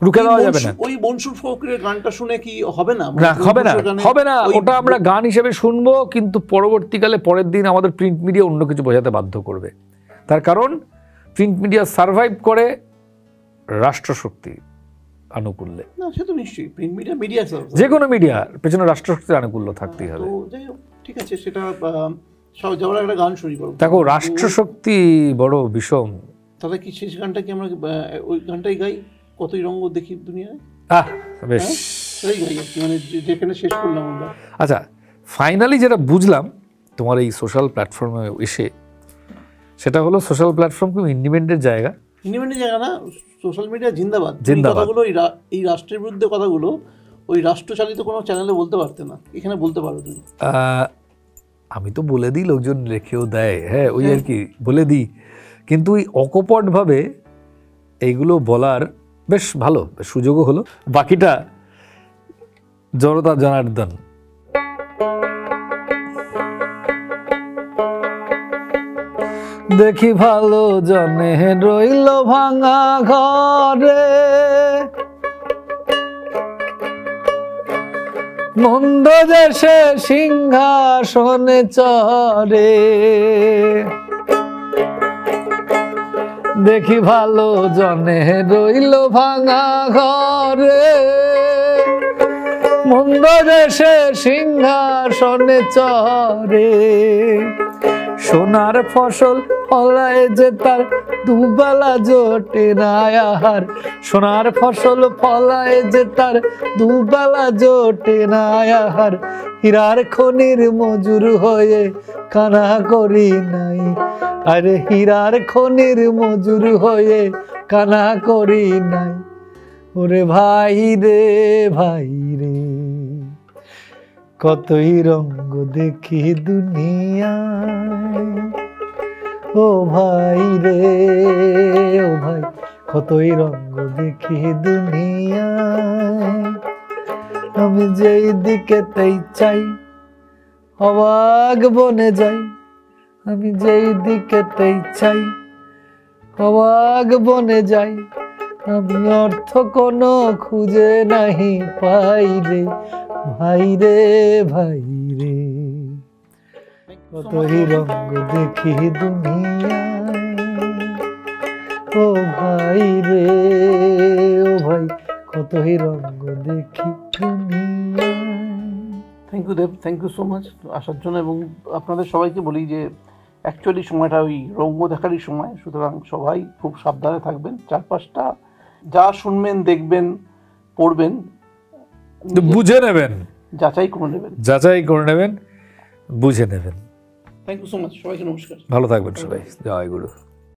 রুখে দেওয়া যাবে না। ওই মনসুর ফকরের গানটা শুনে কি হবে না? হবে না। ওটা আমরা গান হিসেবে শুনবো, কিন্তু পরবর্তীকালে পরের দিন আমাদের প্রিন্ট মিডিয়া অন্য কিছু বোঝাতে বাধ্য করবে। তার কারণ প্রিন্ট মিডিয়া সার্ভাইভ করে রাষ্ট্রশক্তি আনুকূল্যে। না, সে তো নিশ্চয়ই প্রিন্ট মিডিয়া যে কোনো মিডিয়ার পেছনে রাষ্ট্রশক্তির আনুকূল্য থাকতেই হবে। যাই হোক, ঠিক আছে, সেটা যাওয়ার একটা গান শুরু করবো। দেখো, রাষ্ট্রশক্তি বড় বিষম। তাহলে কি শেষ গানটা কি আমরা ওই গানটাই গাই, কতই রঙ্গ দেখি দুনিয়ায়? বেশ, মানে যেখানে শেষ করলাম আমরা। আচ্ছা, ফাইনালি যেটা বুঝলাম তোমার এই সোশ্যাল প্ল্যাটফর্মে এসে, সেটা হলো সোশ্যাল প্ল্যাটফর্ম খুব ইন্ডিপেন্ডেন্ট জায়গা না, সোশ্যাল মিডিয়া জিন্দাবাদ। কথাগুলো এই রাষ্ট্রের বিরুদ্ধে কথাগুলো ওই রাষ্ট্রচালিত কোনো চ্যানেলে বলতে পারতে না, এখানে বলতে পারো তুমি। আমি তো বলে দিই, লোকজন রেখেও দেয়, হ্যাঁ, ওই আর কি বলে দিই, কিন্তু ওই অকপটভাবে এইগুলো বলার বেশ ভালো সুযোগও হলো। বাকিটা জনতা জনার্দন। দেখি ভালো জনে রইল ভাঙা ঘরে, মন্দ দেশে সিংহাসনে চড়ে। দেখি ভালো জনে রইল ভাঙা ঘরে, মন্দ দেশে সিংহাসনে চড়ে। সোনার ফসল ফলায় যে তার দুবেলা জোটে না আহার, সোনার ফসল ফলায় যে তার দুবেলা জোটে না আহার, হীরার খনির মজুর হয়ে কানা করি নাই, আরে হীরার খনির মজুর হয়ে কানা করি নাই। ওরে ভাই রে ভাই রে, কতই রঙ্গ দেখি দুনিয়ায়, ও ভাই রে ও ভাই, কতই রঙ্গ দেখি দুনিয়ায়। আমি যেই দিকেতেই চাই অবাক বনে যাই, আমি যেই দিকেতেই চাই অবাক বনে যাই, আমি অর্থ কোনো খুঁজে নাহি পাই রে ভাই রে ভাই রে, কতই রঙ্গ দেখি দুনিয়ায়, ও ভাই রে ও ভাই, কতই রঙ্গ দেখি দুনিয়ায়। Thank you Dev, thank you so much আসার জন্য। এবং আপনাদের সবাইকে বলি যে অ্যাকচুয়ালি সময়টা ওই রঙ্গ দেখারই সময়, সুতরাং সবাই খুব সাবধানে থাকবেন। চারপাশটা যা শুনবেন, দেখবেন, পড়বেন, বুঝে নেবেন, যাচাই করে নেবেন, যাচাই করে নেবেন, বুঝে নেবেন। থ্যাংক ইউ সো মাচ, সবাইকে নমস্কার। ভালো থাকবেন সবাই, জয় গুরু।